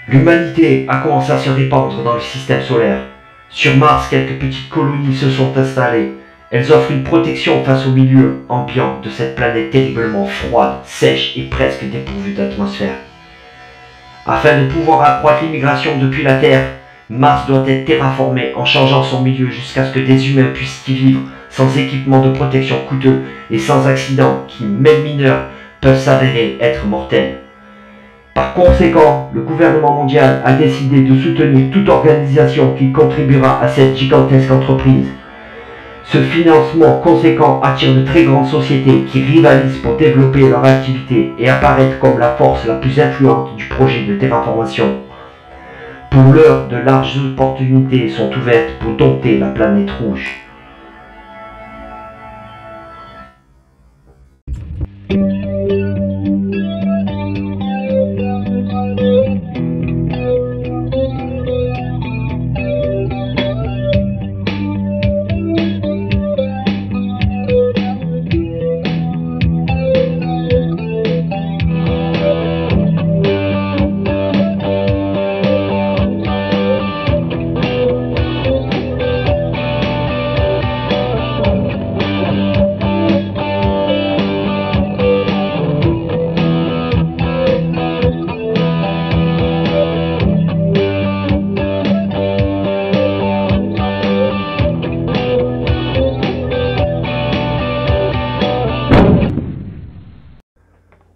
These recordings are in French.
L'humanité a commencé à se répandre dans le système solaire. Sur Mars, quelques petites colonies se sont installées. Elles offrent une protection face au milieu ambiant de cette planète terriblement froide, sèche et presque dépourvue d'atmosphère. Afin de pouvoir accroître l'immigration depuis la Terre, Mars doit être terraformé en changeant son milieu jusqu'à ce que des humains puissent y vivre sans équipement de protection coûteux et sans accidents qui, même mineurs, peuvent s'avérer être mortels. Par conséquent, le gouvernement mondial a décidé de soutenir toute organisation qui contribuera à cette gigantesque entreprise. Ce financement conséquent attire de très grandes sociétés qui rivalisent pour développer leur activité et apparaître comme la force la plus influente du projet de terraformation. Pour l'heure, de larges opportunités sont ouvertes pour dompter la planète rouge.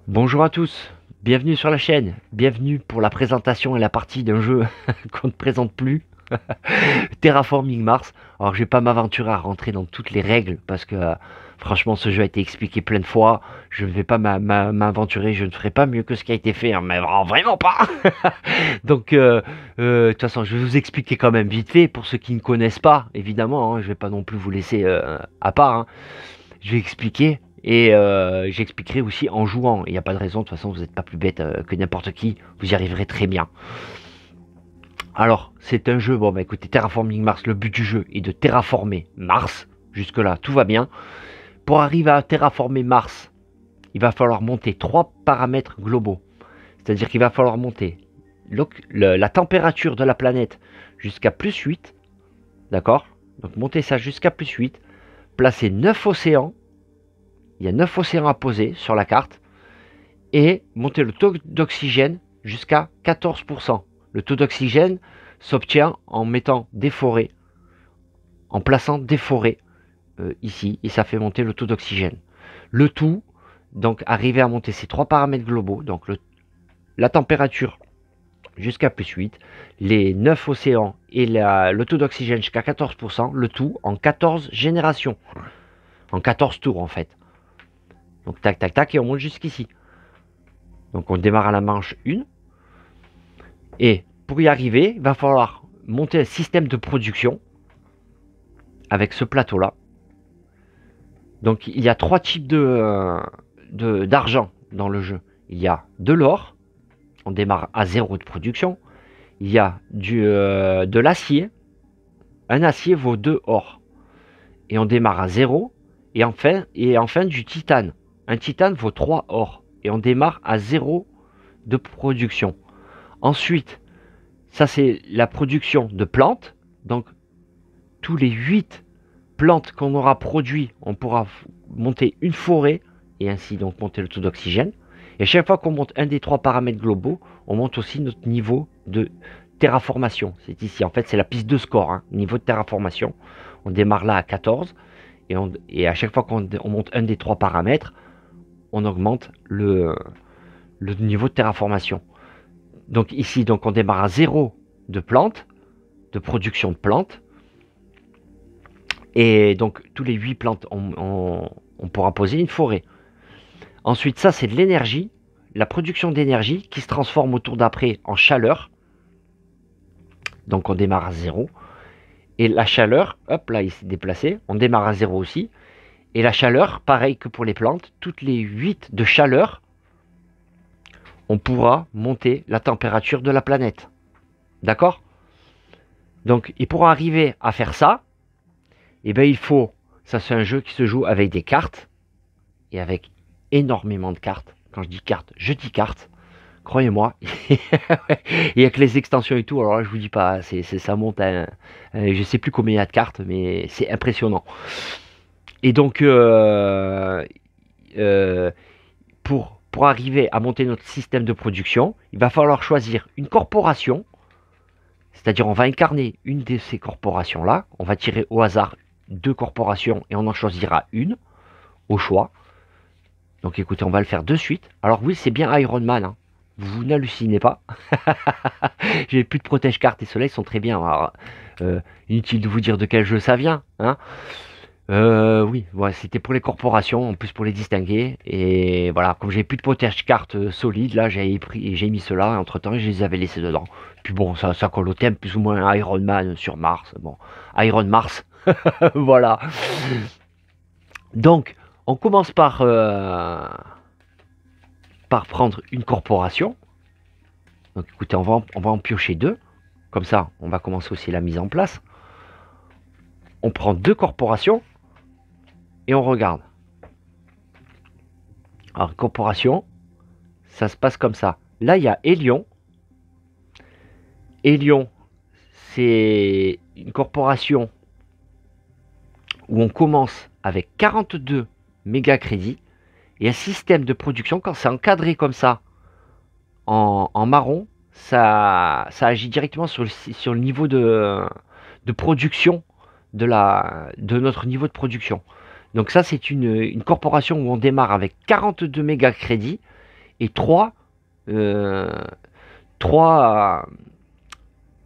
Bonjour à tous, bienvenue sur la chaîne, bienvenue pour la présentation et la partie d'un jeu qu'on ne présente plus, Terraforming Mars. Alors je vais pas m'aventurer à rentrer dans toutes les règles parce que franchement ce jeu a été expliqué plein de fois, je ne vais pas m'aventurer, je ne ferai pas mieux que ce qui a été fait, hein, mais vraiment pas. Donc de toute façon je vais vous expliquer quand même vite fait pour ceux qui ne connaissent pas, évidemment, hein, je vais pas non plus vous laisser à part, hein. Je vais expliquer. Et j'expliquerai aussi en jouant. Il n'y a pas de raison, de toute façon, vous n'êtes pas plus bête que n'importe qui. Vous y arriverez très bien. Alors, c'est un jeu, bon, bah écoutez, Terraforming Mars, le but du jeu est de terraformer Mars. Jusque-là, tout va bien. Pour arriver à terraformer Mars, il va falloir monter 3 paramètres globaux. C'est-à-dire qu'il va falloir monter la température de la planète jusqu'à +8. D'accord? Donc, monter ça jusqu'à +8. Placer 9 océans. Il y a 9 océans à poser sur la carte et monter le taux d'oxygène jusqu'à 14%. Le taux d'oxygène s'obtient en mettant des forêts, en plaçant des forêts ici, et ça fait monter le taux d'oxygène. Le tout, donc arriver à monter ces 3 paramètres globaux, donc la température jusqu'à +8, les 9 océans et le taux d'oxygène jusqu'à 14%, le tout en 14 générations, en 14 tours en fait. Donc tac tac tac et on monte jusqu'ici. Donc on démarre à la manche 1. Et pour y arriver, il va falloir monter un système de production avec ce plateau là. Donc il y a 3 types d'argent dans le jeu. Il y a de l'or, on démarre à 0 de production. Il y a de l'acier, un acier vaut 2 or. Et on démarre à 0. Et enfin du titane. Un titane vaut 3 or. Et on démarre à 0 de production. Ensuite, ça c'est la production de plantes. Donc, tous les 8 plantes qu'on aura produit, on pourra monter une forêt. Et ainsi donc monter le taux d'oxygène. Et chaque fois qu'on monte un des 3 paramètres globaux, on monte aussi notre niveau de terraformation. C'est ici, en fait c'est la piste de score, hein, niveau de terraformation. On démarre là à 14. Et à chaque fois qu'on monte un des 3 paramètres, on augmente le niveau de terraformation. Donc ici, donc on démarre à 0 de plantes, de production de plantes. Et donc tous les 8 plantes, on pourra poser une forêt. Ensuite, ça c'est de l'énergie, la production d'énergie qui se transforme au tour d'après en chaleur. Donc on démarre à 0. Et la chaleur, hop là il s'est déplacé, on démarre à 0 aussi. Et la chaleur, pareil que pour les plantes, toutes les 8 de chaleur, on pourra monter la température de la planète. D'accord? Donc, et pour arriver à faire ça, eh bien, il faut, ça c'est un jeu qui se joue avec des cartes, et avec énormément de cartes. Quand je dis cartes, Croyez-moi. Et avec les extensions et tout, alors là, je vous dis pas, ça monte à je sais plus combien il y a de cartes, mais c'est impressionnant. Et donc, euh, pour arriver à monter notre système de production, il va falloir choisir une corporation, c'est-à-dire on va incarner une de ces corporations-là, on va tirer au hasard deux corporations et on en choisira une au choix. Donc écoutez, on va le faire de suite. Alors oui, c'est bien Iron Man, hein. Vous n'hallucinez pas. J'ai plus de protège-cartes et ceux-là, ils sont très bien. Alors, inutile de vous dire de quel jeu ça vient, hein. Oui, ouais, c'était pour les corporations, en plus pour les distinguer. Et voilà, comme j'ai plus de protège-cartes solides, là, j'ai mis ceux-là. Entre temps, je les avais laissés dedans. Puis bon, ça colle au thème, plus ou moins Iron Man sur Mars. Bon, Iron Mars. Voilà. Donc, on commence par prendre une corporation. Donc écoutez, on va en piocher deux. Comme ça, on va commencer aussi la mise en place. On prend deux corporations et on regarde. Alors, corporation, ça se passe comme ça. Là, il y a Hélion. Hélion, c'est une corporation où on commence avec 42 méga crédits et un système de production, quand c'est encadré comme ça, en marron, ça agit directement sur le niveau de production de notre niveau de production. Donc ça, c'est une corporation où on démarre avec 42 méga crédits et 3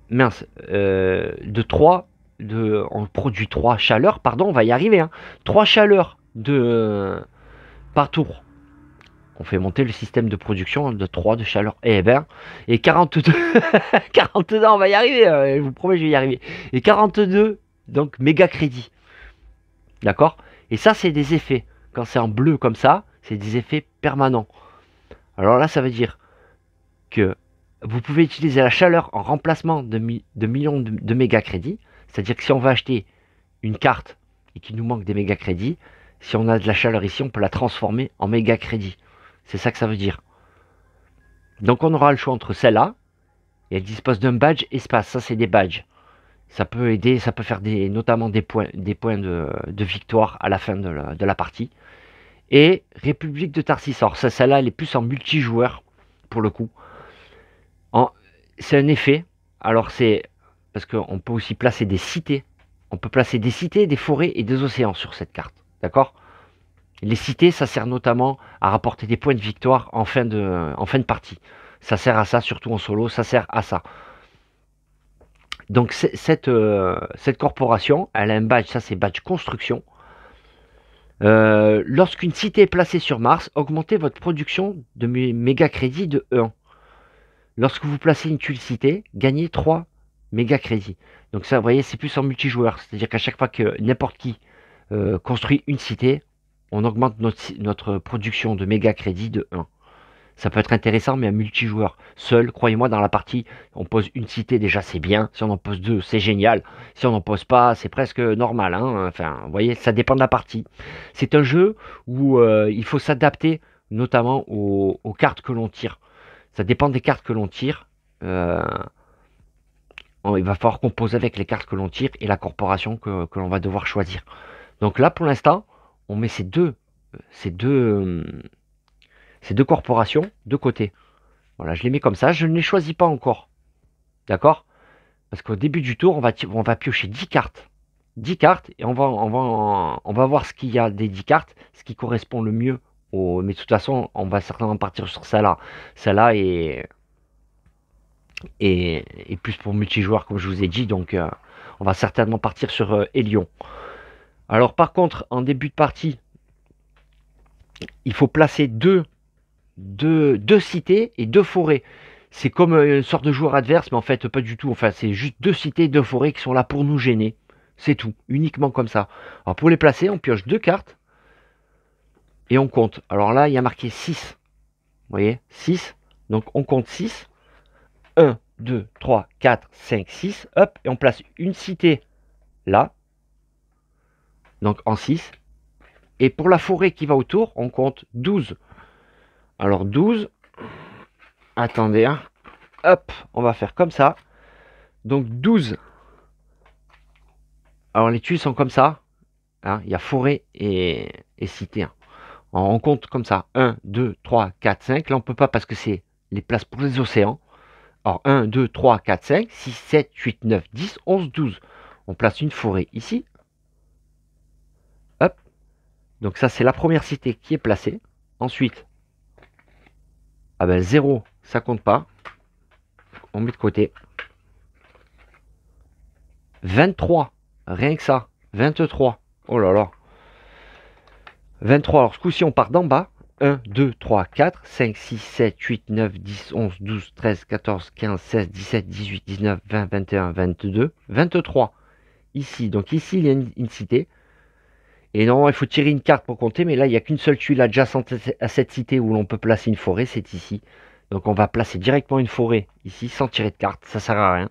mince, on produit 3 chaleurs, pardon, on va y arriver, hein, 3 chaleurs par tour. On fait monter le système de production de 3 de chaleur. Eh ben, et 42, 42, on va y arriver, je vous promets, je vais y arriver. Et 42, donc méga crédit. D'accord? Et ça, c'est des effets. Quand c'est en bleu comme ça, c'est des effets permanents. Alors là, ça veut dire que vous pouvez utiliser la chaleur en remplacement de millions de méga crédits. C'est-à-dire que si on va acheter une carte et qu'il nous manque des méga crédits, si on a de la chaleur ici, on peut la transformer en méga crédit. C'est ça que ça veut dire. Donc on aura le choix entre celle-là, et elle dispose d'un badge espace. Ça, c'est des badges. Ça peut aider, ça peut faire notamment des points de victoire à la fin de la partie. Et République de Tarsis. Celle-là, elle est plus en multijoueur, pour le coup. C'est un effet. Alors c'est parce qu'on peut aussi placer des cités. On peut placer des cités, des forêts et des océans sur cette carte. D'accord? Les cités, ça sert notamment à rapporter des points de victoire en fin de partie. Ça sert à ça, surtout en solo, ça sert à ça. Donc cette corporation, elle a un badge, ça c'est badge construction. Lorsqu'une cité est placée sur Mars, augmentez votre production de méga crédits de 1. Lorsque vous placez une tuile cité, gagnez 3 méga crédits. Donc ça, vous voyez, c'est plus en multijoueur. C'est-à-dire qu'à chaque fois que n'importe qui construit une cité, on augmente notre production de méga crédits de 1. Ça peut être intéressant, mais un multijoueur. Seul, croyez-moi, dans la partie, on pose une cité, déjà c'est bien. Si on en pose deux, c'est génial. Si on n'en pose pas, c'est presque normal, hein. Enfin, vous voyez, ça dépend de la partie. C'est un jeu où il faut s'adapter, notamment aux cartes que l'on tire. Ça dépend des cartes que l'on tire. Il va falloir composer avec les cartes que l'on tire et la corporation que l'on va devoir choisir. Donc là, pour l'instant, on met ces deux corporations de côté. Voilà, je les mets comme ça. Je ne les choisis pas encore. D'accord? Parce qu'au début du tour, on va piocher 10 cartes. 10 cartes et on va voir ce qu'il y a des 10 cartes, ce qui correspond le mieux mais de toute façon, on va certainement partir sur celle-là. Celle-là est plus pour multijoueur, comme je vous ai dit. Donc, on va certainement partir sur Hélion. Alors, par contre, en début de partie, il faut placer deux cités et 2 forêts. C'est comme une sorte de joueur adverse, mais en fait, pas du tout. Enfin, c'est juste 2 cités et 2 forêts qui sont là pour nous gêner. C'est tout, uniquement comme ça. Alors, pour les placer, on pioche 2 cartes et on compte. Alors là, il y a marqué 6. Vous voyez, 6. Donc, on compte 6. 1, 2, 3, 4, 5, 6. Hop, et on place une cité là. Donc, en 6. Et pour la forêt qui va autour, on compte 12. Alors, 12. Attendez, hein. Hop, on va faire comme ça. Donc 12. Alors les tuiles sont comme ça. Hein. Il y a forêt et cité. Hein. On compte comme ça. 1, 2, 3, 4, 5. Là, on peut pas parce que c'est les places pour les océans. Alors 1, 2, 3, 4, 5, 6, 7, 8, 9, 10, 11, 12. On place une forêt ici. Hop. Donc ça, c'est la première cité qui est placée. Ensuite, ah ben 0, ça compte pas. On met de côté. 23, rien que ça. 23. Oh là là. 23, alors ce coup-ci, on part d'en bas. 1, 2, 3, 4, 5, 6, 7, 8, 9, 10, 11, 12, 13, 14, 15, 16, 17, 18, 19, 20, 21, 22, 23. Ici, donc ici, il y a une cité. Et normalement, il faut tirer une carte pour compter, mais là, il n'y a qu'une seule tuile adjacente à cette cité où l'on peut placer une forêt, c'est ici. Donc on va placer directement une forêt ici, sans tirer de carte, ça sert à rien.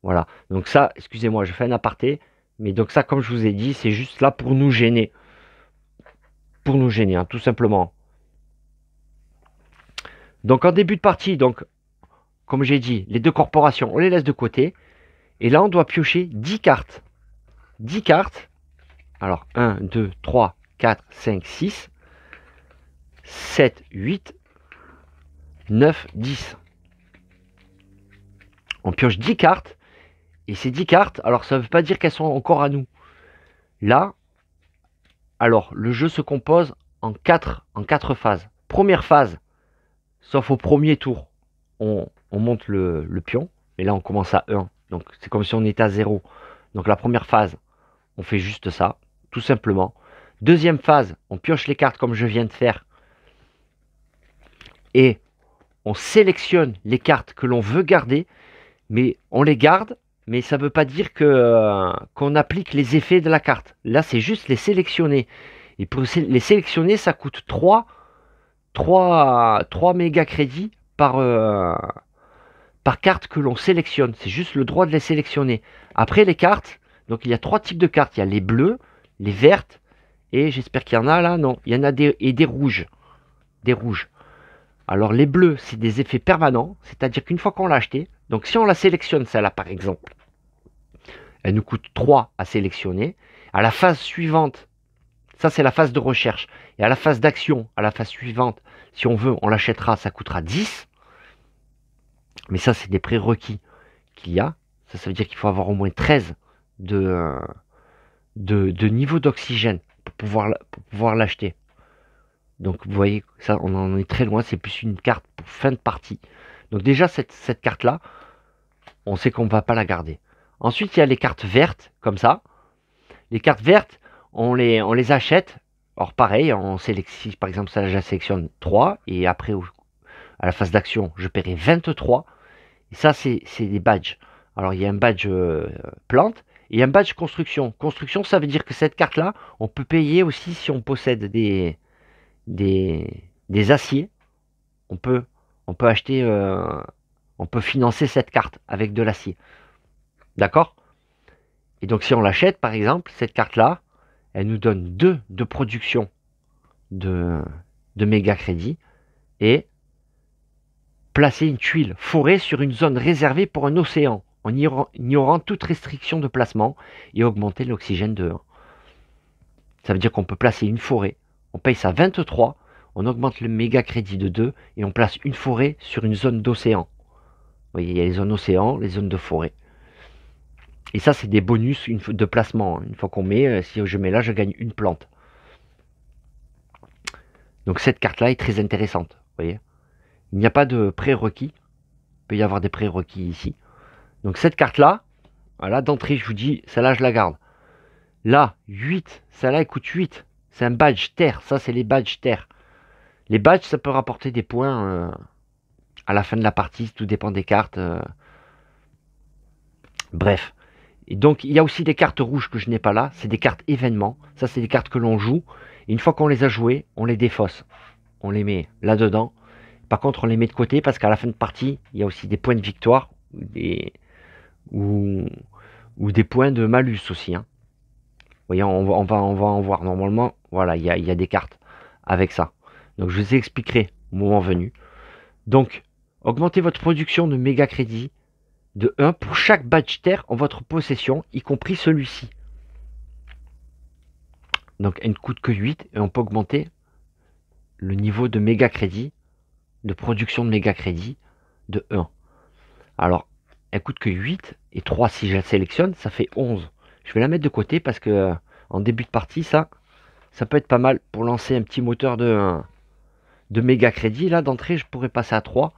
Voilà, donc ça, excusez-moi, je fais un aparté, mais donc ça, comme je vous ai dit, c'est juste là pour nous gêner. Pour nous gêner, hein, tout simplement. Donc en début de partie, donc, comme j'ai dit, les deux corporations, on les laisse de côté. Et là, on doit piocher 10 cartes. 10 cartes. Alors, 1, 2, 3, 4, 5, 6, 7, 8, 9, 10. On pioche 10 cartes. Et ces 10 cartes, alors ça ne veut pas dire qu'elles sont encore à nous. Là, alors, le jeu se compose en 4 phases. Première phase, sauf au premier tour, on monte le pion. Et là, on commence à 1. Donc, c'est comme si on était à 0. Donc, la première phase, on fait juste ça, tout simplement. Deuxième phase, on pioche les cartes comme je viens de faire. Et on sélectionne les cartes que l'on veut garder. Mais on les garde, mais ça ne veut pas dire qu'on applique les effets de la carte. Là, c'est juste les sélectionner. Et pour les sélectionner, ça coûte 3 méga crédits par carte que l'on sélectionne. C'est juste le droit de les sélectionner. Après, les cartes, donc il y a 3 types de cartes. Il y a les bleues, les vertes, et j'espère qu'il y en a là. Non, il y en a des rouges. Des rouges. Alors les bleus, c'est des effets permanents, c'est-à-dire qu'une fois qu'on l'a acheté, donc si on la sélectionne, celle-là par exemple, elle nous coûte 3 à sélectionner. À la phase suivante, ça c'est la phase de recherche, et à la phase d'action, à la phase suivante, si on veut, on l'achètera, ça coûtera 10. Mais ça, c'est des prérequis qu'il y a. Ça veut dire qu'il faut avoir au moins 13 de niveau d'oxygène pour pouvoir l'acheter. Donc vous voyez, ça on en est très loin, c'est plus une carte pour fin de partie. Donc déjà cette carte-là, on sait qu'on ne va pas la garder. Ensuite, il y a les cartes vertes, comme ça. Les cartes vertes, on les achète. Alors pareil, on sélectionne, par exemple, ça je sélectionne 3, et après, à la phase d'action, je paierai 23. Et ça, c'est des badges. Alors il y a un badge plante, et un badge construction. Construction, ça veut dire que cette carte-là, on peut payer aussi si on possède des aciers. On peut acheter, on peut financer cette carte avec de l'acier. D'accord? Et donc si on l'achète, par exemple, cette carte-là, elle nous donne 2 de production de méga crédit et placer une tuile forêt sur une zone réservée pour un océan en ignorant toute restriction de placement et augmenter l'oxygène de 1. Ça veut dire qu'on peut placer une forêt, on paye ça 23, on augmente le méga crédit de 2 et on place une forêt sur une zone d'océan. Vous voyez, il y a les zones océan, les zones de forêt. Et ça, c'est des bonus de placement. Une fois qu'on met, si je mets là, je gagne une plante. Donc cette carte-là est très intéressante. Vous voyez, il n'y a pas de prérequis. Il peut y avoir des prérequis ici. Donc cette carte-là, voilà, d'entrée, je vous dis, celle-là, je la garde. Là, 8, celle-là, elle coûte 8. C'est un badge terre. Ça, c'est les badges terre. Les badges, ça peut rapporter des points à la fin de la partie. Tout dépend des cartes. Bref. Et donc, il y a aussi des cartes rouges que je n'ai pas là. C'est des cartes événements. Ça, c'est des cartes que l'on joue. Et une fois qu'on les a jouées, on les défausse. On les met là-dedans. Par contre, on les met de côté parce qu'à la fin de partie, il y a aussi des points de victoire ou des points de malus aussi. Hein. Vous voyez, on va en voir. Normalement, voilà, il y a des cartes avec ça. Donc, je vous expliquerai au moment venu. Donc, Augmentez votre production de méga crédit de 1 pour chaque badge terre en votre possession, y compris celui-ci. Donc elle ne coûte que 8 et on peut augmenter le niveau de méga crédit, de production de méga crédit de 1. Alors, elle coûte que 8 et 3 si je la sélectionne, ça fait 11. Je vais la mettre de côté parce que en début de partie, ça peut être pas mal pour lancer un petit moteur de méga crédit. Là, d'entrée, je pourrais passer à 3.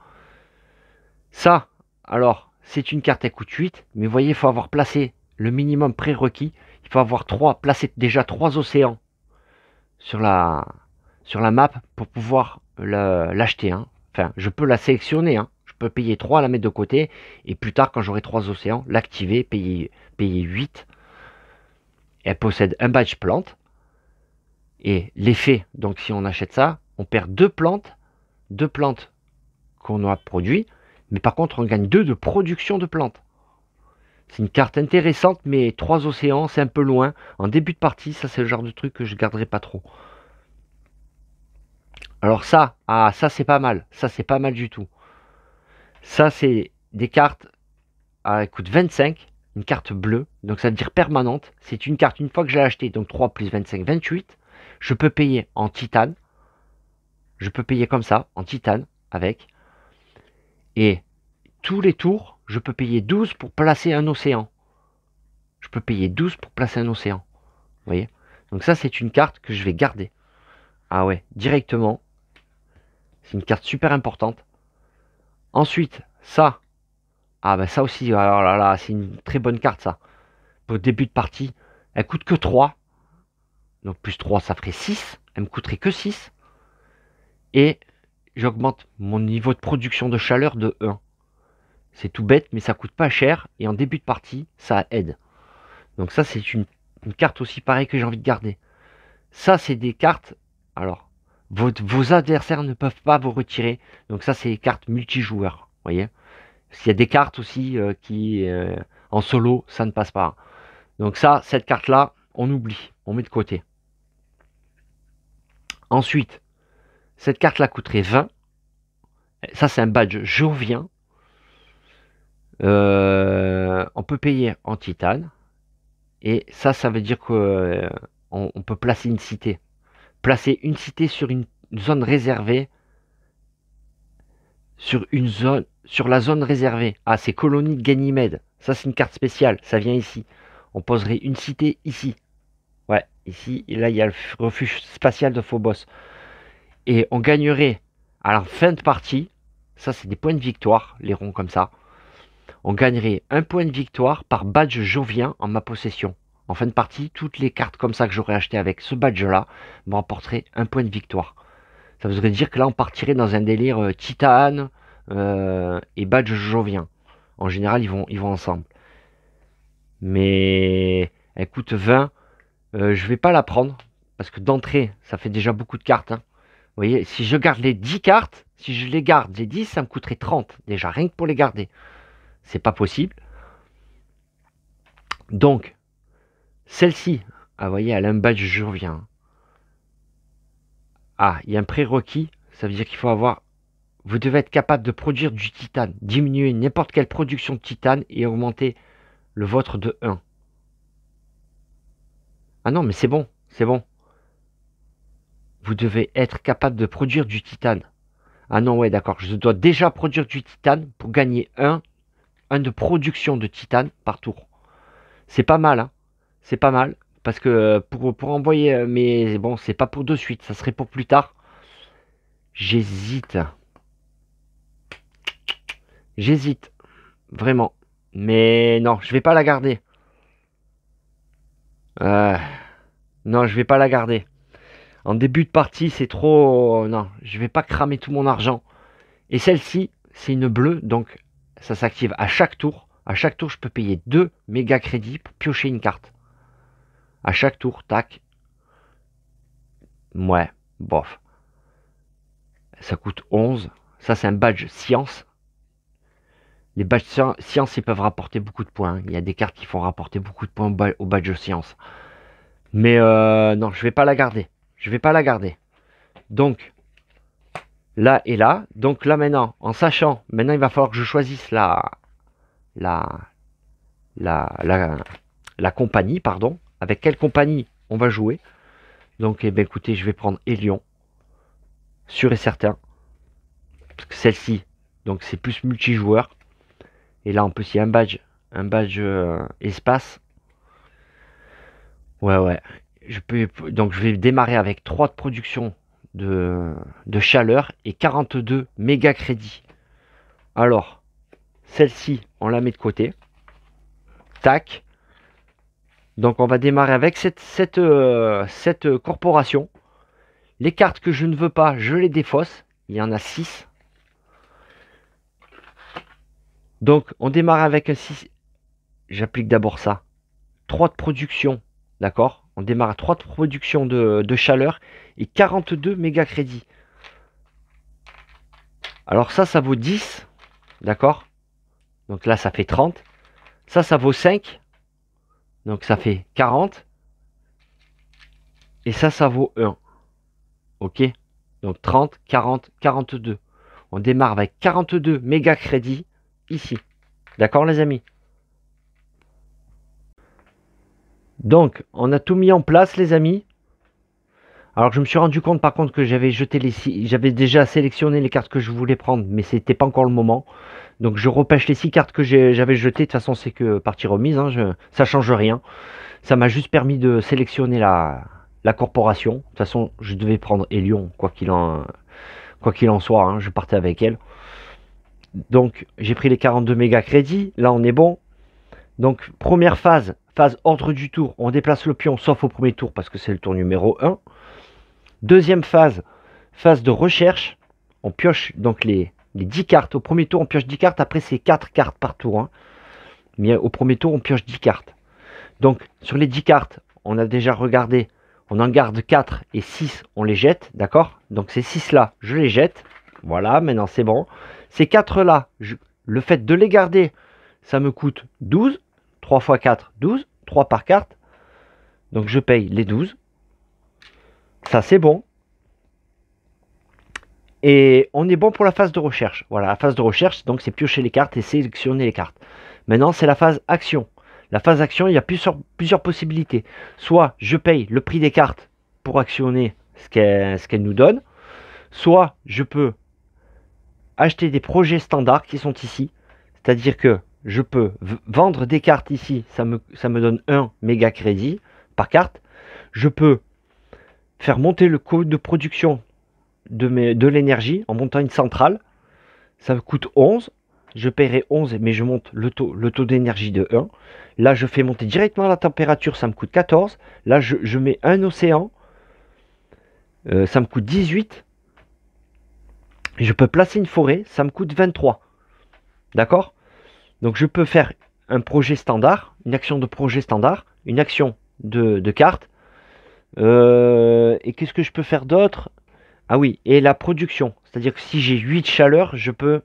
Ça, alors, c'est une carte, elle coûte 8, mais vous voyez, il faut avoir placé le minimum prérequis. Il faut avoir placé déjà 3 océans sur la map pour pouvoir l'acheter. Hein. Enfin, je peux la sélectionner. Hein. Je peux payer 3, la mettre de côté. Et plus tard, quand j'aurai 3 océans, l'activer, payer 8. Elle possède un badge plante. Et l'effet, donc si on achète ça, on perd 2 plantes qu'on a produit. Mais par contre, on gagne 2 de production de plantes. C'est une carte intéressante, mais 3 océans, c'est un peu loin. En début de partie, ça c'est le genre de truc que je garderai pas trop. Alors ça, ça c'est pas mal. Ça c'est pas mal du tout. Ça c'est des cartes, elle coûte 25, une carte bleue. Donc ça veut dire permanente. C'est une carte, une fois que j'ai acheté, donc 3 plus 25, 28. Je peux payer en titane. Je peux payer comme ça, en titane, avec. Et tous les tours, je peux payer 12 pour placer un océan. Je peux payer 12 pour placer un océan. Vous voyez? Donc ça, c'est une carte que je vais garder. Ah ouais, directement. C'est une carte super importante. Ensuite, ça. Ah bah ça aussi, alors là, c'est une très bonne carte ça. Pour le début de partie, elle coûte que 3. Donc plus 3, ça ferait 6. Elle me coûterait que 6. Et j'augmente mon niveau de production de chaleur de 1. C'est tout bête, mais ça coûte pas cher. Et en début de partie, ça aide. Donc ça, c'est une carte aussi pareille que j'ai envie de garder. Ça, c'est des cartes... Alors, vos adversaires ne peuvent pas vous retirer. Donc ça, c'est des cartes multijoueurs. Vous voyez? Parce qu'il y a des cartes aussi qui... en solo, ça ne passe pas. Donc ça, cette carte-là, on oublie. On met de côté. Ensuite, cette carte-là coûterait 20. Ça, c'est un badge jovien. On peut payer en titane. Et ça veut dire que on peut placer une cité. Placer une cité sur une zone réservée. Sur la zone réservée. Ah, c'est colonie de Ganymède. Ça, c'est une carte spéciale. Ça vient ici. On poserait une cité ici. Ouais, ici. Et là, il y a le refuge spatial de Phobos. Et on gagnerait à la fin de partie. Ça, c'est des points de victoire. Les ronds comme ça. On gagnerait un point de victoire par badge jovien en ma possession. En fin de partie, toutes les cartes comme ça que j'aurais acheté avec ce badge-là me rapporteraient un point de victoire. Ça voudrait dire que là, on partirait dans un délire titane et badge jovien. En général, ils vont ensemble. Mais elle coûte 20. Je vais pas la prendre. Parce que d'entrée, ça fait déjà beaucoup de cartes. Hein. Vous voyez, si je garde les 10 cartes, si je les garde les 10, ça me coûterait 30. Déjà, rien que pour les garder. C'est pas possible. Donc, celle-ci, ah, vous voyez, elle a un badge jovien. Ah, il y a un prérequis. Ça veut dire qu'il faut avoir... Vous devez être capable de produire du titane. Diminuer n'importe quelle production de titane et augmenter le vôtre de 1. Ah non, mais c'est bon, c'est bon. Vous devez être capable de produire du titane. Ah non, ouais, d'accord. Je dois déjà produire du titane pour gagner un de production de titane par tour. C'est pas mal, hein. C'est pas mal. Parce que pour envoyer... Mais bon, c'est pas pour de suite. Ça serait pour plus tard. J'hésite. J'hésite. Vraiment. Mais non, je vais pas la garder. Non, je vais pas la garder. En début de partie, c'est trop... Non, je vais pas cramer tout mon argent. Et celle-ci, c'est une bleue, donc ça s'active à chaque tour. À chaque tour, je peux payer 2 méga crédits pour piocher une carte. À chaque tour, tac. Ouais, bof. Ça coûte 11. Ça, c'est un badge science. Les badges science, ils peuvent rapporter beaucoup de points. Il y a des cartes qui font rapporter beaucoup de points au badge science. Mais non, je vais pas la garder. Je vais pas la garder. Donc, là et là. Donc là maintenant, en sachant, maintenant il va falloir que je choisisse la, la compagnie, pardon. Avec quelle compagnie on va jouer. Donc eh ben, écoutez, je vais prendre Elion, sûr et certain. Parce que celle-ci, donc c'est plus multijoueur. Et là en plus il y a un badge espace. Ouais. Donc je vais démarrer avec 3 de production de chaleur et 42 méga crédits. Alors, celle-ci, on la met de côté. Tac. Donc on va démarrer avec cette corporation. Les cartes que je ne veux pas, je les défausse. Il y en a 6. Donc on démarre avec un 6. J'applique d'abord ça. 3 de production. D'accord? On démarre à 3 de production de chaleur et 42 méga crédits. Alors ça vaut 10. D'accord? Donc là, ça fait 30. Ça vaut 5. Donc ça fait 40. Et ça vaut 1. Ok? Donc 30, 40, 42. On démarre avec 42 méga crédits ici. D'accord les amis? Donc, on a tout mis en place les amis. Alors je me suis rendu compte par contre que j'avais déjà sélectionné les cartes que je voulais prendre, mais c'était pas encore le moment. Donc je repêche les 6 cartes que j'avais jetées. De toute façon c'est que partie remise, hein, ça change rien. Ça m'a juste permis de sélectionner la corporation. De toute façon je devais prendre Elion, quoi qu'il en soit, hein, je partais avec elle. Donc j'ai pris les 42 méga crédits, là on est bon. Donc première phase ordre du tour, on déplace le pion sauf au premier tour parce que c'est le tour numéro 1. Deuxième phase de recherche, on pioche donc les 10 cartes. Au premier tour on pioche 10 cartes, après c'est 4 cartes par tour. Hein. Mais au premier tour on pioche 10 cartes. Donc sur les 10 cartes, on a déjà regardé, on en garde 4 et 6 on les jette, d'accord? Donc ces 6 là, je les jette. Voilà, maintenant c'est bon. Ces 4 là, le fait de les garder, ça me coûte 12. 3 x 4, 12. 3 par carte. Donc je paye les 12. Ça c'est bon. Et on est bon pour la phase de recherche. Voilà, la phase de recherche, donc c'est piocher les cartes et sélectionner les cartes. Maintenant, c'est la phase action. La phase action, il y a plusieurs possibilités. Soit je paye le prix des cartes pour actionner ce qu'elle nous donne. Soit je peux acheter des projets standards qui sont ici. C'est-à-dire que je peux vendre des cartes ici. Ça me donne 1 méga crédit par carte. Je peux faire monter le coût de production de l'énergie en montant une centrale. Ça me coûte 11. Je paierai 11, mais je monte le taux d'énergie de 1. Là, je fais monter directement la température, ça me coûte 14. Là, je mets un océan. Ça me coûte 18. Je peux placer une forêt, ça me coûte 23. D'accord? Donc, je peux faire un projet standard, une action de projet standard, une action de carte. Et qu'est-ce que je peux faire d'autre? Ah oui, et la production. C'est-à-dire que si j'ai 8 chaleurs, je peux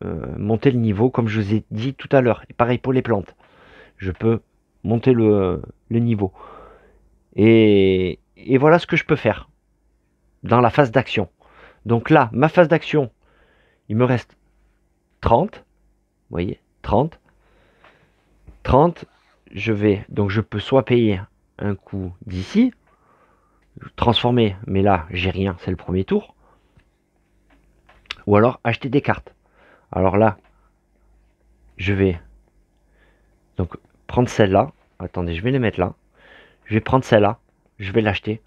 monter le niveau, comme je vous ai dit tout à l'heure. Et pareil pour les plantes. Je peux monter le niveau. Et voilà ce que je peux faire dans la phase d'action. Donc là, ma phase d'action, il me reste 30. Vous voyez, 30. 30, donc je peux soit payer un coup d'ici, transformer, mais là, j'ai rien, c'est le premier tour. Ou alors acheter des cartes. Alors là, je vais donc prendre celle-là. Attendez, je vais les mettre là. Je vais prendre celle-là. Je vais l'acheter.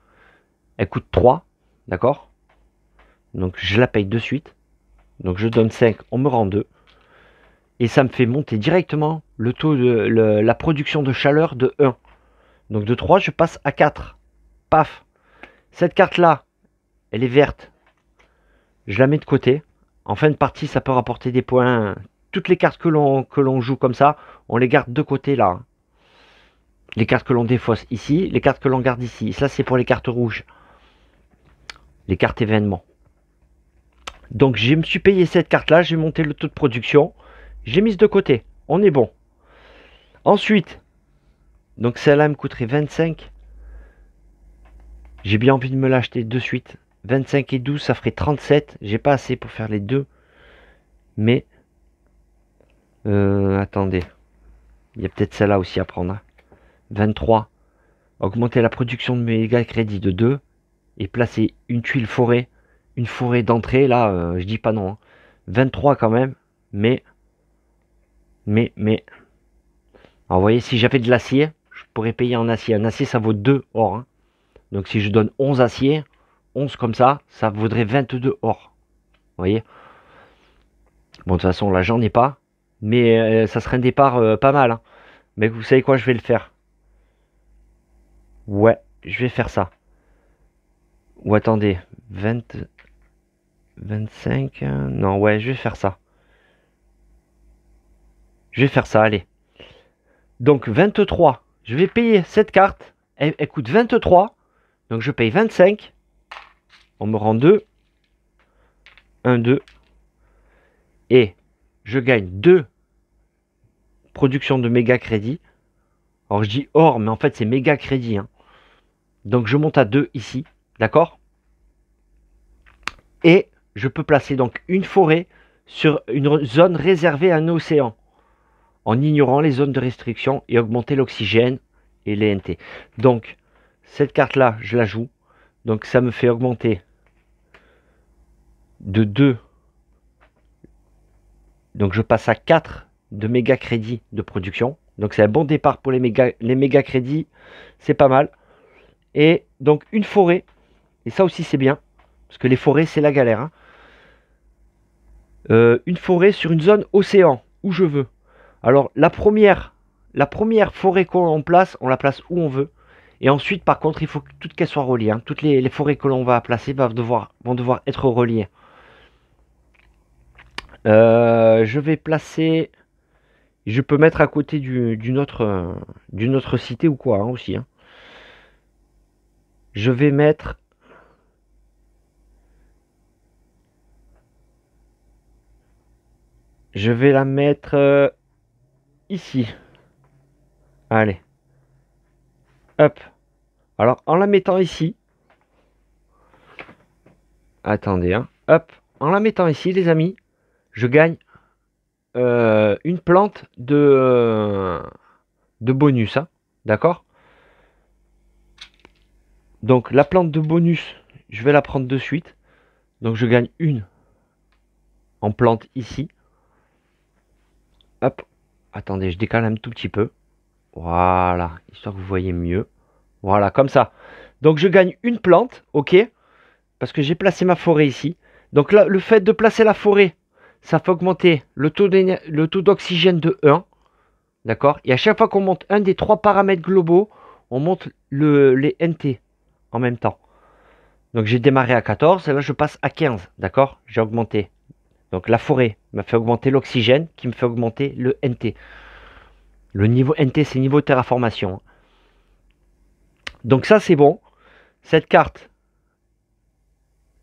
Elle coûte 3. D'accord? Donc je la paye de suite. Donc je donne 5, on me rend 2. Et ça me fait monter directement le taux de la production de chaleur de 1. Donc de 3, je passe à 4. Paf. Cette carte-là, elle est verte. Je la mets de côté. En fin de partie, ça peut rapporter des points. Toutes les cartes que l'on joue comme ça, on les garde de côté là. Les cartes que l'on défausse ici, les cartes que l'on garde ici. Ça, c'est pour les cartes rouges. Les cartes événements. Donc, je me suis payé cette carte-là. J'ai monté le taux de production. J'ai mis de côté. On est bon. Ensuite, donc celle-là me coûterait 25. J'ai bien envie de me l'acheter de suite. 25 et 12, ça ferait 37. J'ai pas assez pour faire les deux. Mais... attendez. Il y a peut-être celle-là aussi à prendre. Hein. 23. Augmenter la production de méga crédit de 2. Et placer une tuile forêt. Une forêt d'entrée. Là, je dis pas non. Hein. 23 quand même. Mais... Alors, vous voyez, si j'avais de l'acier, je pourrais payer en acier. Un acier, ça vaut 2 or. Hein. Donc, si je donne 11 acier, 11 comme ça vaudrait 22 or. Vous voyez? Bon, de toute façon, là, j'en ai pas. Mais ça serait un départ pas mal. Hein. Mais vous savez quoi, je vais le faire. Ouais, je vais faire ça. Ou attendez, 25... non, ouais, je vais faire ça. Je vais faire ça, allez. Donc, 23. Je vais payer cette carte. Elle coûte 23. Donc, je paye 25. On me rend 2. 1, 2. Et je gagne 2 productions de méga crédit. Alors, je dis or, mais en fait, c'est méga crédit. Hein. Donc, je monte à 2 ici. D'accord? Et je peux placer donc une forêt sur une zone réservée à un océan. En ignorant les zones de restriction et augmenter l'oxygène et les NT. Donc, cette carte-là, je la joue. Donc, ça me fait augmenter de 2. Donc, je passe à 4 de méga crédits de production. Donc, c'est un bon départ pour les méga crédits. C'est pas mal. Et donc, une forêt. Et ça aussi, c'est bien. Parce que les forêts, c'est la galère. Hein. Une forêt sur une zone océan, où je veux. Alors, la première forêt qu'on place, on la place où on veut. Et ensuite, par contre, il faut que toutes qu'elles soient reliées. Hein. Toutes les forêts que l'on va placer vont devoir être reliées. Je vais placer... Je peux mettre à côté d'une autre cité ou quoi, hein, aussi. Hein. Je vais mettre... Je vais la mettre ici. Allez. Hop. Alors, en la mettant ici... Attendez, hein. Hop. En la mettant ici, les amis, je gagne une plante de bonus. Hein. D'accord? Donc, la plante de bonus, je vais la prendre de suite. Donc, je gagne une en plante ici. Hop. Attendez, je décale un tout petit peu. Voilà. Histoire que vous voyez mieux. Voilà, comme ça. Donc, je gagne une plante. OK? Parce que j'ai placé ma forêt ici. Donc là, le fait de placer la forêt, ça fait augmenter le taux d'oxygène de 1. D'accord? Et à chaque fois qu'on monte un des 3 paramètres globaux, on monte les NT en même temps. Donc j'ai démarré à 14 et là je passe à 15. D'accord? J'ai augmenté. Donc la forêt m'a fait augmenter l'oxygène qui me fait augmenter le NT. Le niveau NT, c'est niveau terraformation. Donc ça, c'est bon. Cette carte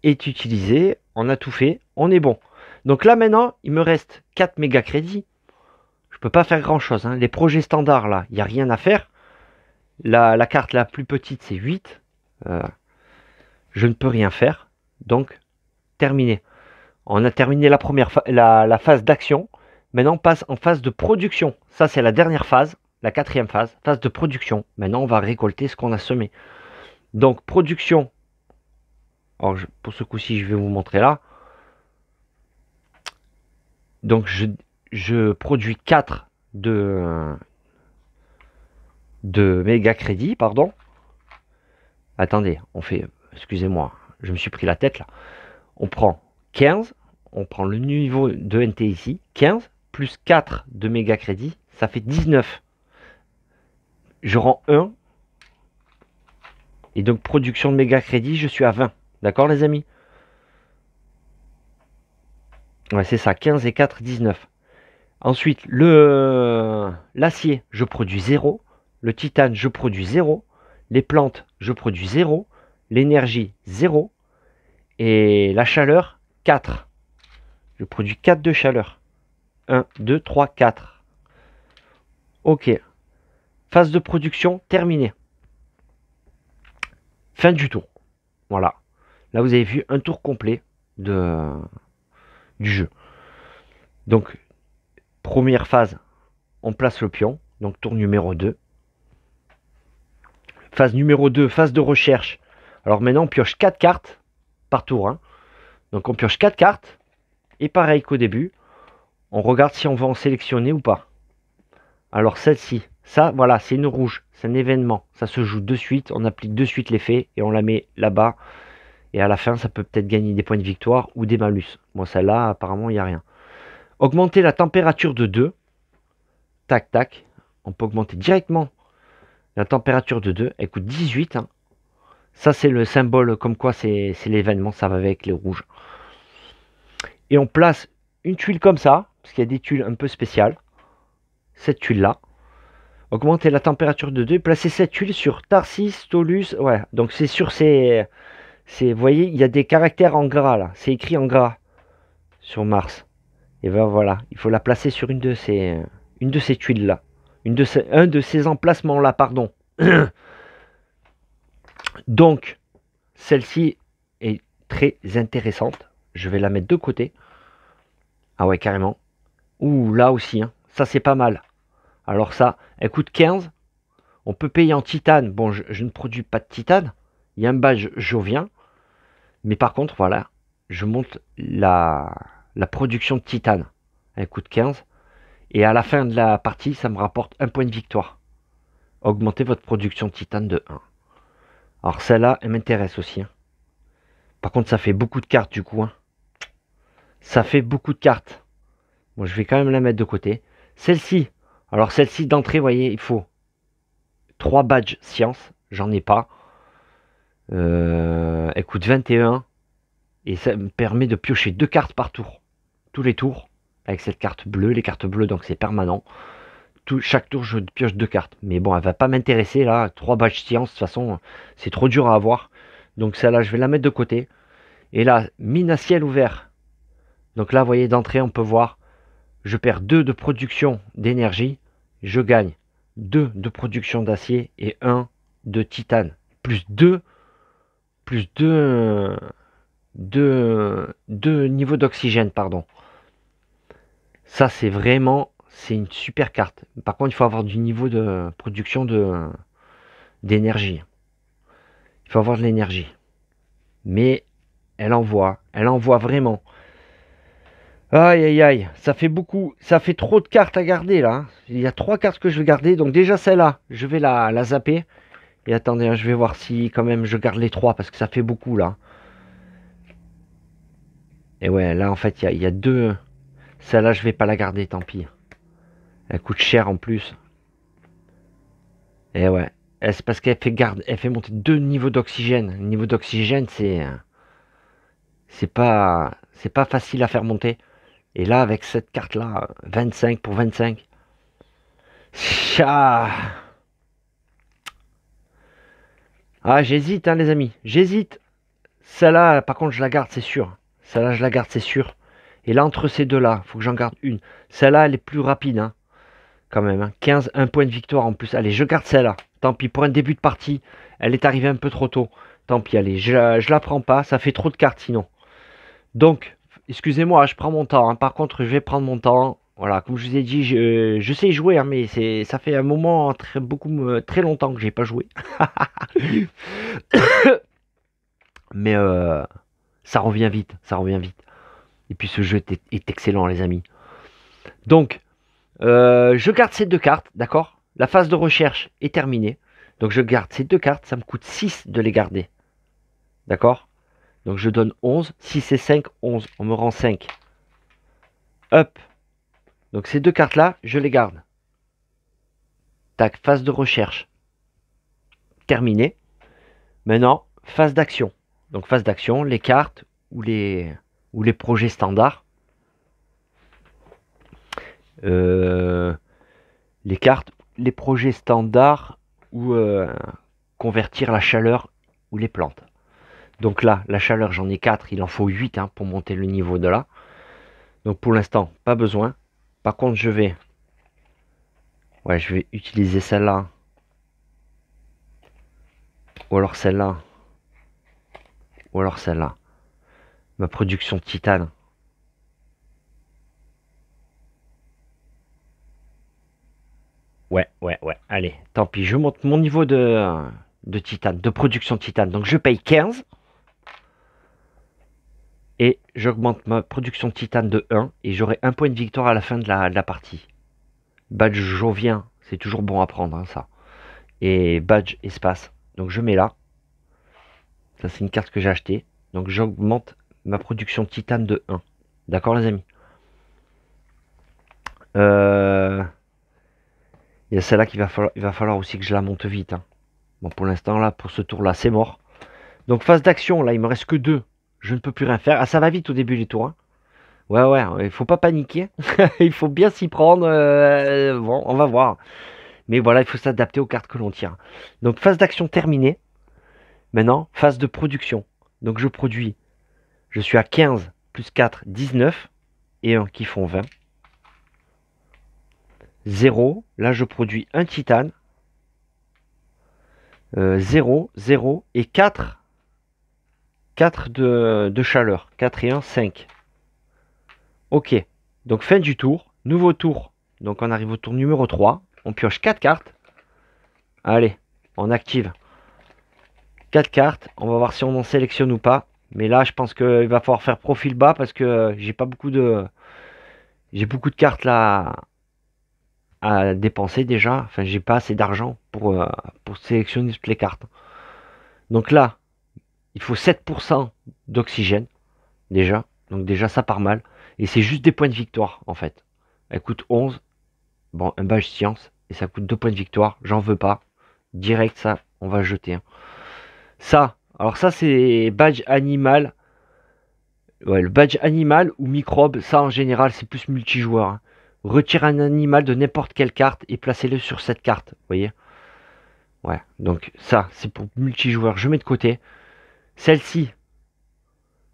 est utilisée. On a tout fait. On est bon. Donc là, maintenant, il me reste 4 méga crédits. Je peux pas faire grand chose. Hein. Les projets standards, là, il n'y a rien à faire. La carte la plus petite, c'est 8. Je ne peux rien faire. Donc, terminé. On a terminé la première la phase d'action. Maintenant, on passe en phase de production. Ça, c'est la dernière phase. La 4e phase. Phase de production. Maintenant, on va récolter ce qu'on a semé. Donc, production. Alors, pour ce coup-ci, je vais vous montrer là. Donc, je produis 4 de méga crédit, pardon. Attendez, on fait... Excusez-moi, je me suis pris la tête là. On prend 15, on prend le niveau de NT ici, 15, plus 4 de méga crédit, ça fait 19. Je rends 1. Et donc, production de méga crédit, je suis à 20. D'accord, les amis? Ouais, c'est ça, 15 et 4, 19. Ensuite, l'acier, je produis 0. Le titane, je produis 0. Les plantes, je produis 0. L'énergie, 0. Et la chaleur, 4. Je produis 4 de chaleur. 1, 2, 3, 4. OK. Phase de production terminée. Fin du tour. Voilà. Là, vous avez vu un tour complet du jeu. Donc, première phase, on place le pion. Donc, tour numéro 2. Phase numéro 2, phase de recherche. Alors maintenant, on pioche 4 cartes par tour. Hein. Donc, on pioche 4 cartes. Et pareil qu'au début, on regarde si on va en sélectionner ou pas. Alors, celle-ci, ça, voilà, c'est une rouge. C'est un événement. Ça se joue de suite. On applique de suite l'effet et on la met là-bas. Et à la fin, ça peut peut-être gagner des points de victoire ou des malus. Bon, celle-là, apparemment, il n'y a rien. Augmenter la température de 2. Tac, tac. On peut augmenter directement la température de 2. Elle coûte 18. Hein. Ça, c'est le symbole comme quoi c'est l'événement. Ça va avec les rouges. Et on place une tuile comme ça. Parce qu'il y a des tuiles un peu spéciales. Cette tuile-là. Augmenter la température de 2. Et placer cette tuile sur Tarsis, Tolus. Ouais, donc c'est sur ces... Vous voyez, il y a des caractères en gras là. C'est écrit en gras sur Mars. Et ben voilà, il faut la placer sur une de ces tuiles là. Un de ces emplacements là, pardon. Donc, celle-ci est très intéressante. Je vais la mettre de côté. Ah ouais, carrément. Ouh, là aussi, hein. Ça c'est pas mal. Alors ça, elle coûte 15. On peut payer en titane. Bon, je ne produis pas de titane. Il y a un badge jovien. Mais par contre, voilà, je monte la production de titane. Elle coûte 15. Et à la fin de la partie, ça me rapporte un point de victoire. Augmentez votre production de titane de 1. Alors celle-là, elle m'intéresse aussi. Hein. Par contre, ça fait beaucoup de cartes du coup. Hein. Ça fait beaucoup de cartes. Bon, je vais quand même la mettre de côté. Celle-ci. Alors celle-ci d'entrée, vous voyez, il faut 3 badges science. J'en ai pas. Elle coûte 21. Et ça me permet de piocher 2 cartes par tour. Tous les tours. Avec cette carte bleue. Les cartes bleues, donc c'est permanent. Chaque tour, je pioche 2 cartes. Mais bon, elle va pas m'intéresser là. 3 badges science, de toute façon, c'est trop dur à avoir. Donc celle-là, je vais la mettre de côté. Et là, mine à ciel ouvert. Donc là, vous voyez, d'entrée, on peut voir. Je perds 2 de production d'énergie. Je gagne 2 de production d'acier et 1 de titane. Plus 2 niveaux d'oxygène, pardon. Ça, c'est vraiment, c'est une super carte. Par contre, il faut avoir du niveau de production d'énergie. Il faut avoir de l'énergie. Mais elle envoie vraiment. Aïe, aïe, aïe, ça fait beaucoup, ça fait trop de cartes à garder, là. Hein. Il y a 3 cartes que je vais garder, donc déjà celle-là, je vais la zapper. Et attendez, je vais voir si, quand même, je garde les 3, parce que ça fait beaucoup, là. Et ouais, là, en fait, il y a 2... Celle-là, je vais pas la garder, tant pis. Elle coûte cher, en plus. Et ouais, c'est parce qu'elle fait monter 2 niveaux d'oxygène. Le niveau d'oxygène, c'est pas facile à faire monter. Et là, avec cette carte-là, 25 pour 25. Ah, j'hésite, hein, les amis. J'hésite. Celle-là, par contre, je la garde, c'est sûr. Celle-là, je la garde, c'est sûr. Et là, entre ces deux-là, il faut que j'en garde une. Celle-là, elle est plus rapide, hein, quand même. Hein. 15, 1 point de victoire en plus. Allez, je garde celle-là. Tant pis, pour un début de partie, elle est arrivée un peu trop tôt. Tant pis, allez, je la prends pas. Ça fait trop de cartes sinon. Donc, excusez-moi, je prends mon temps. Hein. Par contre, je vais prendre mon temps. Voilà, comme je vous ai dit, je sais jouer, hein, mais ça fait un moment, très longtemps que j'ai pas joué. Mais ça revient vite, ça revient vite. Et puis ce jeu est excellent, les amis. Donc, je garde ces 2 cartes, d'accord? La phase de recherche est terminée. Donc je garde ces 2 cartes, ça me coûte 6 de les garder. D'accord? Donc je donne 11, 6 et 5, 11. On me rend 5. Hop. Donc ces 2 cartes-là, je les garde. Tac, phase de recherche. Terminée. Maintenant, phase d'action. Donc phase d'action, les cartes ou les projets standards. Les cartes, les projets standards ou convertir la chaleur ou les plantes. Donc là, la chaleur, j'en ai 4, il en faut 8 hein, pour monter le niveau de là. Donc pour l'instant, pas besoin. Par contre, je vais utiliser celle-là. Ou alors celle-là. Ou alors celle-là. Ma production de titane. Ouais. Allez, tant pis. Je monte mon niveau de titane, de production de titane. Donc je paye 15. Et j'augmente ma production de titane de 1. Et j'aurai un point de victoire à la fin de la partie. Badge jovien, c'est toujours bon à prendre, hein, ça. Et badge espace. Donc je mets là. Ça, c'est une carte que j'ai achetée. Donc j'augmente ma production de titane de 1. D'accord, les amis? Il y a celle-là qu'il va falloir aussi que je la monte vite, hein. Bon, pour l'instant, là, pour ce tour-là, c'est mort. Donc, phase d'action, là, il me reste que 2. Je ne peux plus rien faire. Ah, ça va vite au début des tours, hein. Ouais, il faut pas paniquer. Il faut bien s'y prendre. Bon, on va voir. Mais voilà, il faut s'adapter aux cartes que l'on tire. Donc, phase d'action terminée. Maintenant, phase de production. Donc, je produis. Je suis à 15 plus 4, 19. Et 1 qui font 20. 0. Là, je produis un titane. 0, 0 et 4. 4 de chaleur. 4 et 1, 5. Ok. Donc, fin du tour. Nouveau tour. Donc, on arrive au tour numéro 3. On pioche 4 cartes. Allez, on active 4 cartes. On va voir si on en sélectionne ou pas. Mais là, je pense qu'il va falloir faire profil bas parce que j'ai pas beaucoup de... J'ai beaucoup de cartes là à dépenser déjà. Enfin, j'ai pas assez d'argent pour sélectionner toutes les cartes. Donc là, il faut 7% d'oxygène déjà. Donc déjà, ça part mal. Et c'est juste des points de victoire en fait. Elle coûte 11. Bon, un badge science. Et ça coûte 2 points de victoire. J'en veux pas. Direct, ça, on va jeter, hein. Ça, alors ça, c'est badge animal. Ouais, le badge animal ou microbe, ça en général, c'est plus multijoueur, hein. Retire un animal de n'importe quelle carte et placez-le sur cette carte. Vous voyez? Ouais, donc ça, c'est pour multijoueur. Je mets de côté. Celle-ci,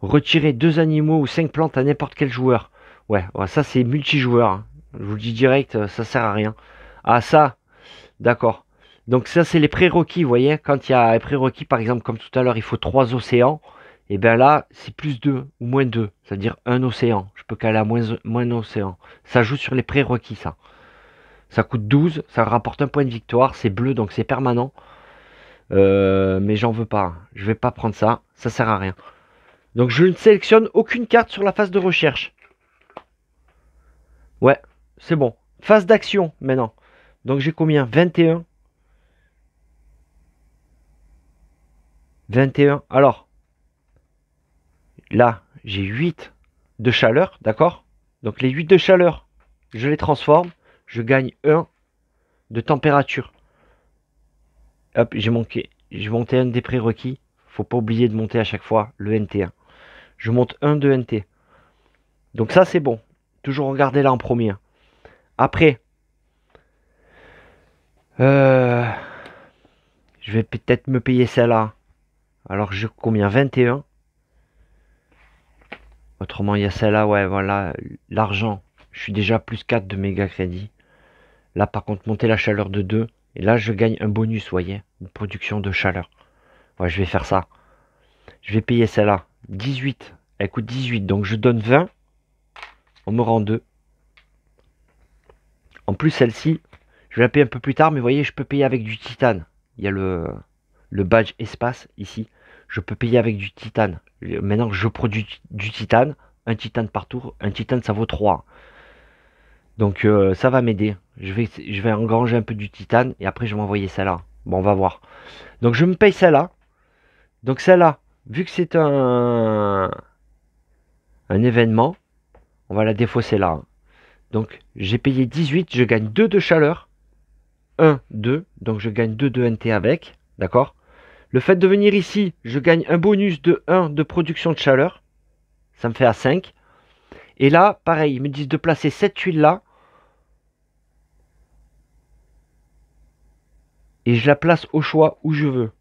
retirer 2 animaux ou 5 plantes à n'importe quel joueur. Ouais, ça, c'est multijoueur, hein. Je vous le dis direct, ça sert à rien. Ah, ça, d'accord. Donc ça, c'est les prérequis, vous voyez. Quand il y a un prérequis, par exemple, comme tout à l'heure, il faut 3 océans. Et bien là, c'est plus 2 ou moins 2. C'est-à-dire un océan. Je peux caler à moins océan. Ça joue sur les prérequis, ça. Ça coûte 12. Ça rapporte un point de victoire. C'est bleu, donc c'est permanent. Mais j'en veux pas. Je vais pas prendre ça. Ça sert à rien. Donc je ne sélectionne aucune carte sur la phase de recherche. Ouais, c'est bon. Phase d'action, maintenant. Donc j'ai combien? 21. 21. Alors, là, j'ai 8 de chaleur, d'accord? Donc les 8 de chaleur, je les transforme. Je gagne 1 de température. Hop, j'ai monté un des prérequis. Faut pas oublier de monter à chaque fois le NT1. Je monte 1 de NT. Donc ça, c'est bon. Toujours regarder là en premier. Après, je vais peut-être me payer celle-là. Alors, j'ai combien? 21. Autrement, il y a celle-là, ouais, voilà, l'argent. Je suis déjà plus 4 de méga crédit. Là, par contre, monter la chaleur de 2. Et là, je gagne un bonus, vous voyez, une production de chaleur. Ouais, je vais faire ça. Je vais payer celle-là. 18. Elle coûte 18, donc je donne 20. On me rend 2. En plus, celle-ci, je vais la payer un peu plus tard, mais vous voyez, je peux payer avec du titane. Il y a le badge espace ici. Je peux payer avec du titane. Maintenant que je produis du titane, un titane par tour, un titane ça vaut 3. Donc ça va m'aider. Je vais engranger un peu du titane et après je vais m'envoyer celle-là. Bon, on va voir. Donc je me paye celle-là. Donc celle-là, vu que c'est un événement, on va la défausser là. Donc j'ai payé 18, je gagne 2 de chaleur. 1, 2, donc je gagne 2 de NT avec. D'accord? Le fait de venir ici, je gagne un bonus de 1 de production de chaleur. Ça me fait à 5. Et là, pareil, ils me disent de placer cette tuile là. Et je la place au choix où je veux.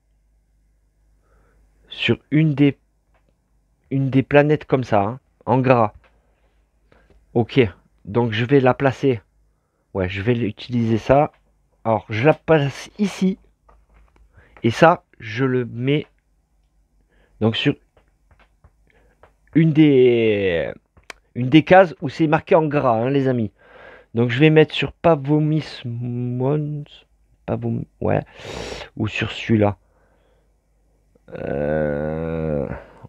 Sur une des planètes comme ça, hein, en gras. Ok, donc je vais la placer. Ouais, je vais utiliser ça. Alors, je la place ici. Et ça, je le mets donc sur une des cases où c'est marqué en gras, hein, les amis. Donc je vais mettre sur Pavomismons. Ouais. Ou sur celui-là.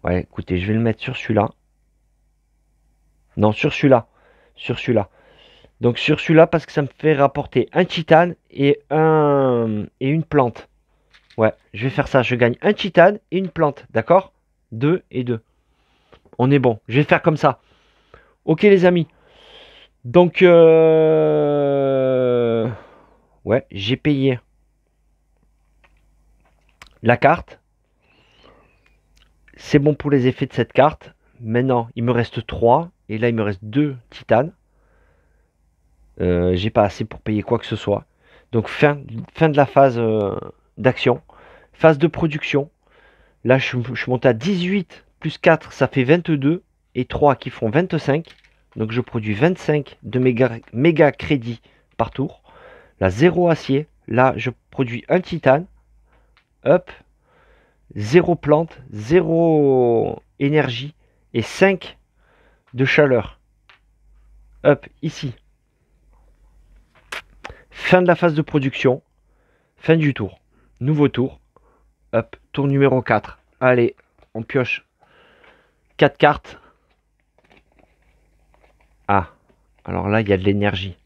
Ouais, écoutez, je vais le mettre sur celui-là. Non, sur celui-là. Sur celui-là. Donc sur celui-là, parce que ça me fait rapporter un titane et une plante. Ouais, je vais faire ça. Je gagne un titane et une plante. D'accord? 2 et 2. On est bon. Je vais faire comme ça. Ok, les amis. Donc, ouais, j'ai payé la carte. C'est bon pour les effets de cette carte. Maintenant, il me reste 3. Et là, il me reste 2 titanes. J'ai pas assez pour payer quoi que ce soit. Donc, fin de la phase d'action. Phase de production. Là, je suis monté à 18 plus 4, ça fait 22. Et 3 qui font 25. Donc, je produis 25 de méga crédits par tour. Là, 0 acier. Là, je produis un titane. Hop. 0 plante, 0 énergie et 5 de chaleur. Hop, ici. Fin de la phase de production. Fin du tour. Nouveau tour. Hop, tour numéro 4. Allez, on pioche 4 cartes. Ah, alors là, il y a de l'énergie.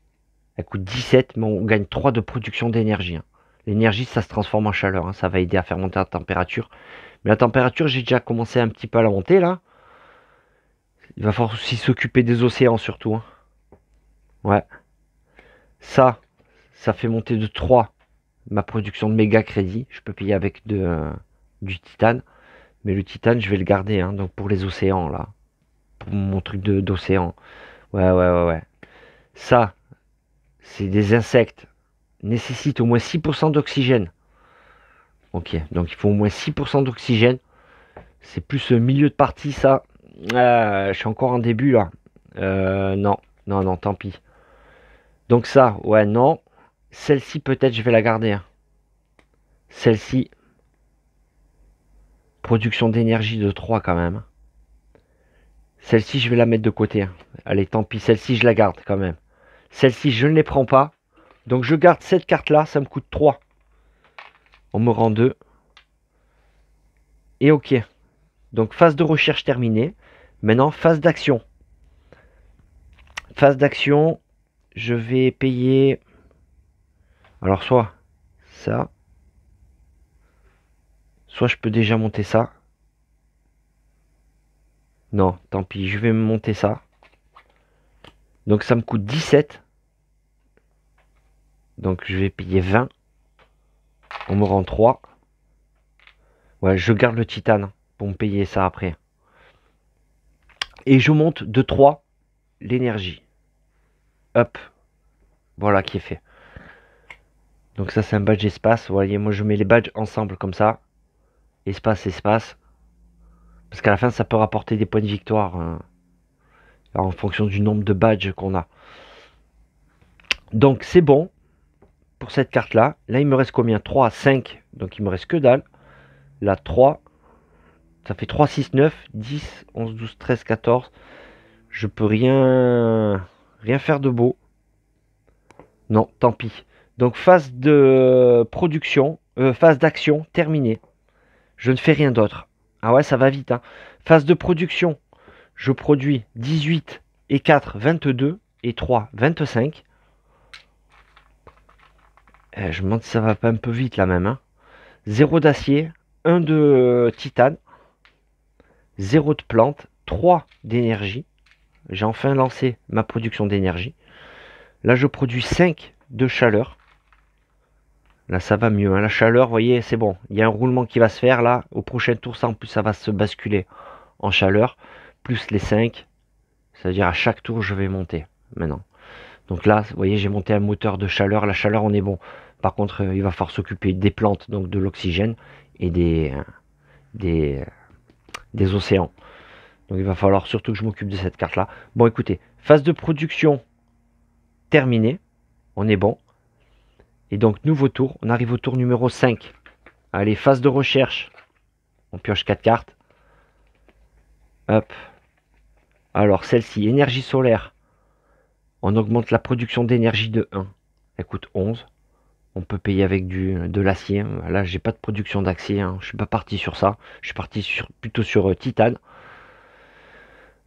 Elle coûte 17, mais on gagne 3 de production d'énergie. Hein. L'énergie, ça se transforme en chaleur. Hein. Ça va aider à faire monter la température. Mais la température, j'ai déjà commencé un petit peu à la monter là. Il va falloir aussi s'occuper des océans surtout. Hein. Ouais. Ça fait monter de 3 ma production de méga crédit. Je peux payer avec du titane. Mais le titane, je vais le garder. Hein, donc pour les océans là. Pour mon truc d'océan. Ouais. Ça, c'est des insectes. Nécessite au moins 6% d'oxygène. Ok, donc il faut au moins 6% d'oxygène. C'est plus le milieu de partie ça. Je suis encore en début là. Non, tant pis. Donc ça, ouais, non. Celle-ci, peut-être, je vais la garder. Hein. Celle-ci, production d'énergie de 3 quand même. Celle-ci, je vais la mettre de côté. Hein. Allez, tant pis. Celle-ci, je la garde quand même. Celle-ci, je ne les prends pas. Donc je garde cette carte-là, ça me coûte 3. On me rend 2. Et ok. Donc phase de recherche terminée. Maintenant, phase d'action. Phase d'action, je vais payer... Alors soit ça. Soit je peux déjà monter ça. Non, tant pis, je vais me monter ça. Donc ça me coûte 17. Donc je vais payer 20. On me rend 3. Ouais, je garde le titane pour me payer ça après. Et je monte de 3 l'énergie. Hop. Voilà qui est fait. Donc ça c'est un badge espace. Vous voyez, moi je mets les badges ensemble comme ça. Espace. Parce qu'à la fin ça peut rapporter des points de victoire. En fonction du nombre de badges qu'on a. Donc c'est bon. Pour cette carte là. Là il me reste combien? 3, 5. Donc il me reste que dalle. Là 3. Ça fait 3, 6, 9, 10, 11, 12, 13, 14. Je peux rien faire de beau. Non, tant pis. Donc phase de production, phase d'action terminée. Je ne fais rien d'autre. Ah ouais, ça va vite. Hein. Phase de production, je produis 18 et 4, 22 et 3, 25. Je me demande si ça va pas un peu vite là même. Hein. 0 d'acier, 1 de titane, 0 de plante, 3 d'énergie. J'ai enfin lancé ma production d'énergie. Là, je produis 5 de chaleur. Là, ça va mieux. Hein. La chaleur, vous voyez, c'est bon. Il y a un roulement qui va se faire là. Au prochain tour, ça, en plus, ça va se basculer en chaleur. Plus les 5. C'est-à-dire à chaque tour, je vais monter maintenant. Donc là, vous voyez, j'ai monté un moteur de chaleur. La chaleur, on est bon. Par contre, il va falloir s'occuper des plantes, donc de l'oxygène et des océans. Donc il va falloir surtout que je m'occupe de cette carte-là. Bon, écoutez, phase de production terminée. On est bon. Et donc, nouveau tour. On arrive au tour numéro 5. Allez, phase de recherche. On pioche 4 cartes. Hop. Alors, celle-ci, énergie solaire. On augmente la production d'énergie de 1. Elle coûte 11. On peut payer avec de l'acier. Là, j'ai pas de production d'acier. Hein. Je suis pas parti sur ça. Je suis parti plutôt sur titane.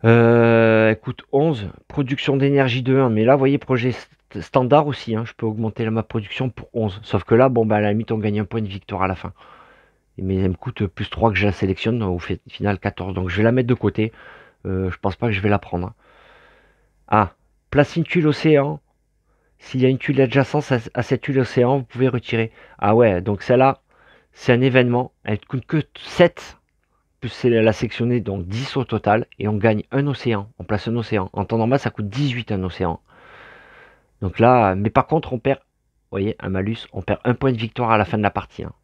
Elle coûte 11. Production d'énergie de 1. Mais là, vous voyez, projet standard aussi. Hein. Je peux augmenter ma production pour 11. Sauf que là, bon, bah, à la limite, on gagne un point de victoire à la fin. Mais elle me coûte plus 3 que je la sélectionne. Au final, 14. Donc, je vais la mettre de côté. Je pense pas que je vais la prendre. Ah, place une tuile océan. S'il y a une tuile adjacente à cette tuile océan, vous pouvez retirer. Ah ouais, donc celle-là, c'est un événement. Elle ne coûte que 7. Plus c'est la sectionnée, donc 10 au total. Et on gagne un océan. On place un océan. En temps normal, ça coûte 18 un océan. Donc là, mais par contre, on perd, vous voyez, un malus. On perd un point de victoire à la fin de la partie. Hein.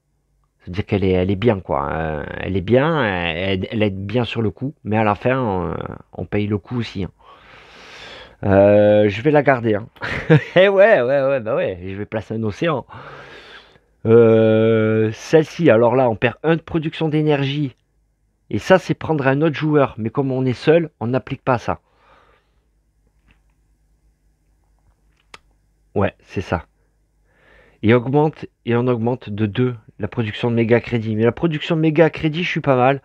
C'est-à-dire qu'elle est bien, quoi. Elle est bien, elle aide bien sur le coup. Mais à la fin, on paye le coup aussi. Hein. Je vais la garder. Hein. Eh ouais, bah ouais, je vais placer un océan. Celle-ci, alors là, on perd 1 de production d'énergie. Et ça, c'est prendre un autre joueur. Mais comme on est seul, on n'applique pas ça. Ouais, c'est ça. Et on augmente de 2 la production de méga crédit. Mais la production de méga crédit, je suis pas mal.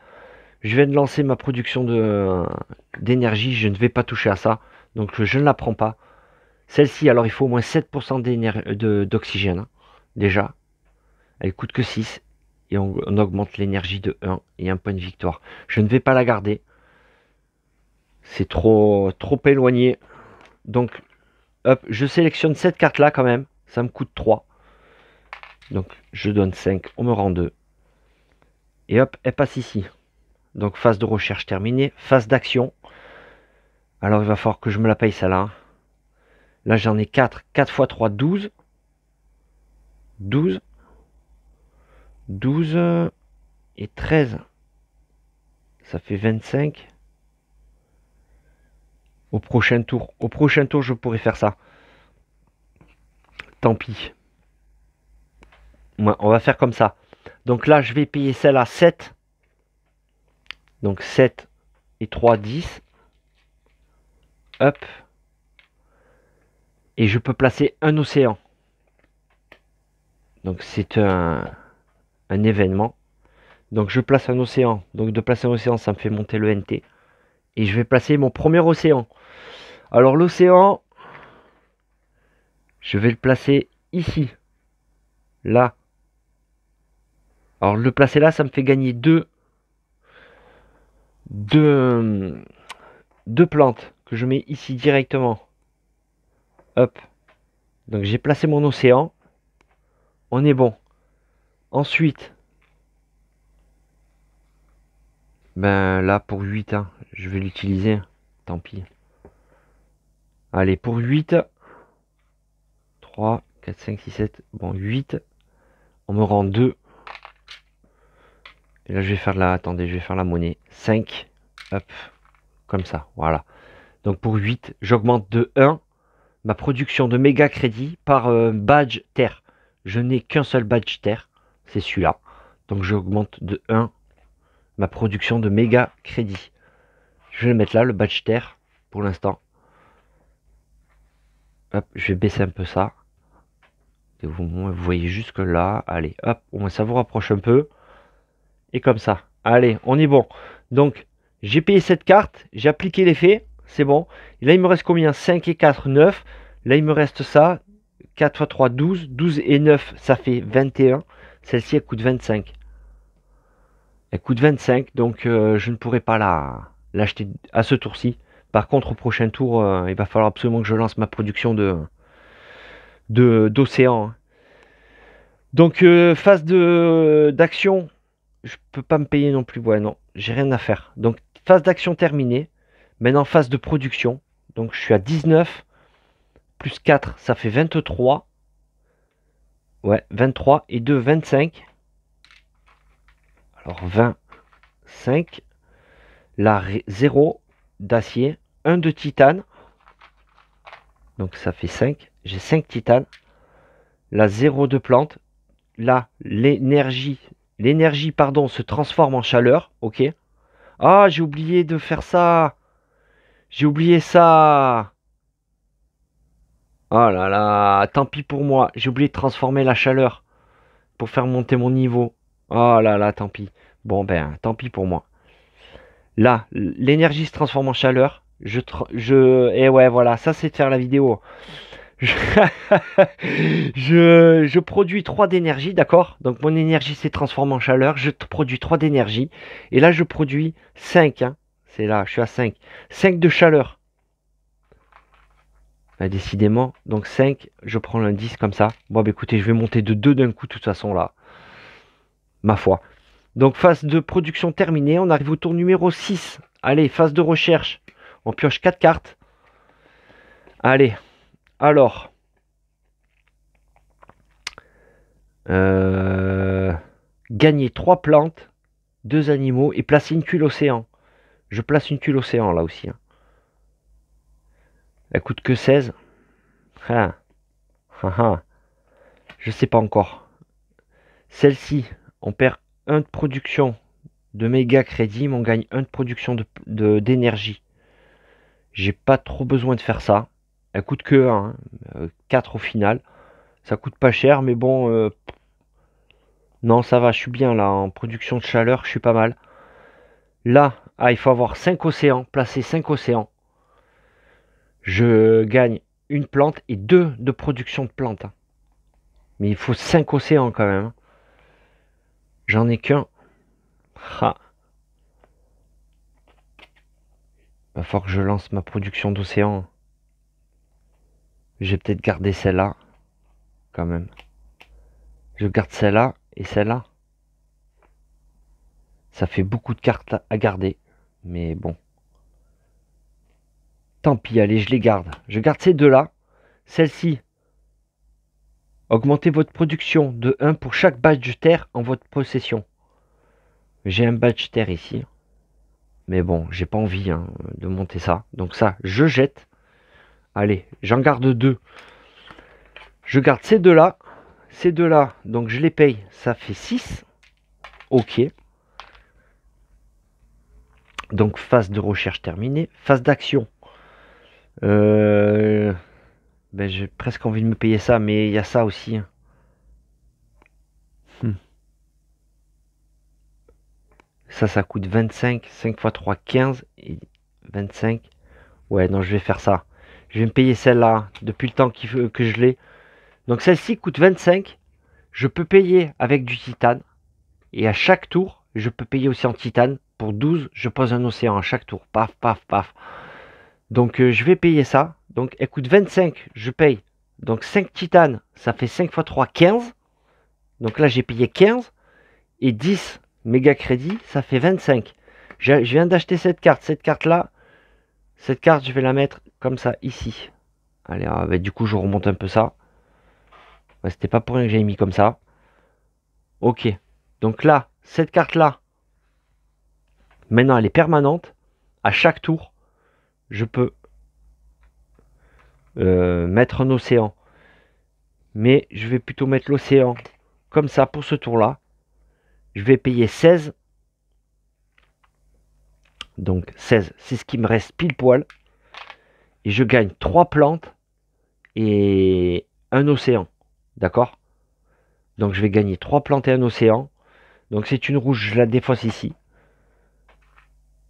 Je viens de lancer ma production d'énergie. Je ne vais pas toucher à ça. Donc je ne la prends pas. Celle-ci, alors il faut au moins 7% d'oxygène. Hein, déjà. Elle coûte que 6. Et on augmente l'énergie de 1 et un point de victoire. Je ne vais pas la garder. C'est trop éloigné. Donc, hop, je sélectionne cette carte-là quand même. Ça me coûte 3. Donc, je donne 5. On me rend 2. Et hop, elle passe ici. Donc, phase de recherche terminée. Phase d'action. Alors, il va falloir que je me la paye celle-là. Là, j'en ai 4. 4 x 3, 12. 12. 12 et 13. Ça fait 25. Au prochain tour. Au prochain tour, je pourrais faire ça. Tant pis. Ouais, on va faire comme ça. Donc là, je vais payer celle à 7. Donc 7 et 3, 10. Hop. Et je peux placer un océan. Donc c'est un événement. Donc je place un océan. Donc de placer un océan, ça me fait monter le NT. Et je vais placer mon premier océan. Alors l'océan, je vais le placer ici. Là. Alors le placer là, ça me fait gagner deux plantes que je mets ici directement. Hop. Donc j'ai placé mon océan. On est bon. Ensuite, ben là pour 8, hein, je vais l'utiliser. Tant pis. Allez, pour 8. 3, 4, 5, 6, 7. Bon, 8. On me rend 2. Et là, je vais faire attendez, je vais faire la monnaie. 5. Hop. Comme ça. Voilà. Donc pour 8, j'augmente de 1 ma production de méga crédit par badge terre. Je n'ai qu'un seul badge terre. C'est celui-là. Donc j'augmente de 1 ma production de méga crédit. Je vais le mettre là, le badge terre, pour l'instant. Hop, je vais baisser un peu ça. Et vous voyez jusque là. Allez, hop, au moins ça vous rapproche un peu. Et comme ça. Allez, on est bon. Donc, j'ai payé cette carte. J'ai appliqué l'effet. C'est bon. Et là, il me reste combien? 5 et 4, 9. Là, il me reste ça. 4 x 3, 12. 12 et 9, ça fait 21. Celle-ci, elle coûte 25. Elle coûte 25. Donc, je ne pourrai pas l'acheter à ce tour-ci. Par contre, au prochain tour, il va falloir absolument que je lance ma production d'océan. Donc, phase d'action. Je peux pas me payer non plus. Ouais, non, j'ai rien à faire. Donc, phase d'action terminée. Maintenant, phase de production. Donc, je suis à 19. Plus 4, ça fait 23. Ouais, 23. Et 2, 25. Alors, 25. Là, 0 d'acier. 1 de titane. Donc, ça fait 5. J'ai 5 titanes. Là, 0 de plante. Là, l'énergie, pardon, se transforme en chaleur. Ok. Ah, j'ai oublié de faire ça. J'ai oublié ça. Oh là là, tant pis pour moi. J'ai oublié de transformer la chaleur pour faire monter mon niveau. Oh là là, tant pis. Bon ben, tant pis pour moi. Là, l'énergie se transforme en chaleur. Et ouais, voilà, ça c'est de faire la vidéo. Je, je produis 3 d'énergie, d'accord? Donc mon énergie s'est transformée en chaleur. Je produis 3 d'énergie. Et là, je produis 5. Hein. C'est là, je suis à 5. 5 de chaleur. Bah, décidément. Donc 5, je prends l'indice comme ça. Bon, bah écoutez, je vais monter de 2 d'un coup, de toute façon, là. Ma foi. Donc phase de production terminée. On arrive au tour numéro 6. Allez, phase de recherche. On pioche 4 cartes. Allez. Alors. Gagner 3 plantes, 2 animaux et placer une tuile océan. Je place une tuile océan là aussi. Hein. Elle coûte que 16. Ah. Ah, ah. Je sais pas encore. Celle-ci, on perd 1 de production de méga crédit, mais on gagne 1 de production d'énergie. J'ai pas trop besoin de faire ça. Elle coûte que 1, 4 au final. Ça coûte pas cher, mais bon, non, ça va, je suis bien là. En production de chaleur, je suis pas mal. Là, il faut avoir 5 océans, placer 5 océans. Je gagne une plante et 2 de production de plantes. Hein. Mais il faut 5 océans quand même. Hein. J'en ai qu'un. Ah. Va falloir que je lance ma production d'océan. Je vais peut-être garder celle-là. Quand même. Je garde celle-là et celle-là. Ça fait beaucoup de cartes à garder. Mais bon. Tant pis, allez, je les garde. Je garde ces deux-là. Celle-ci. Augmentez votre production de 1 pour chaque badge terre en votre possession. J'ai un badge terre ici. Mais bon, j'ai pas envie hein, de monter ça. Donc ça, je jette. Allez, j'en garde 2. Je garde ces deux-là. Ces deux-là, donc je les paye. Ça fait 6. Ok. Donc phase de recherche terminée. Phase d'action. J'ai presque envie de me payer ça, mais il y a ça aussi. Hein. Ça coûte 25. 5 x 3, 15. Et 25. Ouais, non, je vais faire ça. Je vais me payer celle-là depuis le temps que je l'ai. Donc celle-ci coûte 25. Je peux payer avec du titane. Et à chaque tour, je peux payer aussi en titane. Pour 12, je pose un océan à chaque tour. Paf, paf, paf. Donc je vais payer ça. Donc elle coûte 25, je paye. Donc 5 titanes, ça fait 5 x 3, 15. Donc là j'ai payé 15. Et 10 méga crédits, ça fait 25. Je viens d'acheter cette carte. Cette carte-là, cette carte, je vais la mettre comme ça, ici. Allez, du coup je remonte un peu ça. Ouais, c'était pas pour rien que j'ai mis comme ça. Ok. Donc là, cette carte-là, maintenant elle est permanente. À chaque tour, je peux mettre un océan. Mais je vais plutôt mettre l'océan comme ça pour ce tour-là. Je vais payer 16. Donc 16, c'est ce qui me reste pile poil. Et je gagne 3 plantes et un océan. D'accord? Donc je vais gagner 3 plantes et un océan. Donc c'est une rouge, je la défausse ici.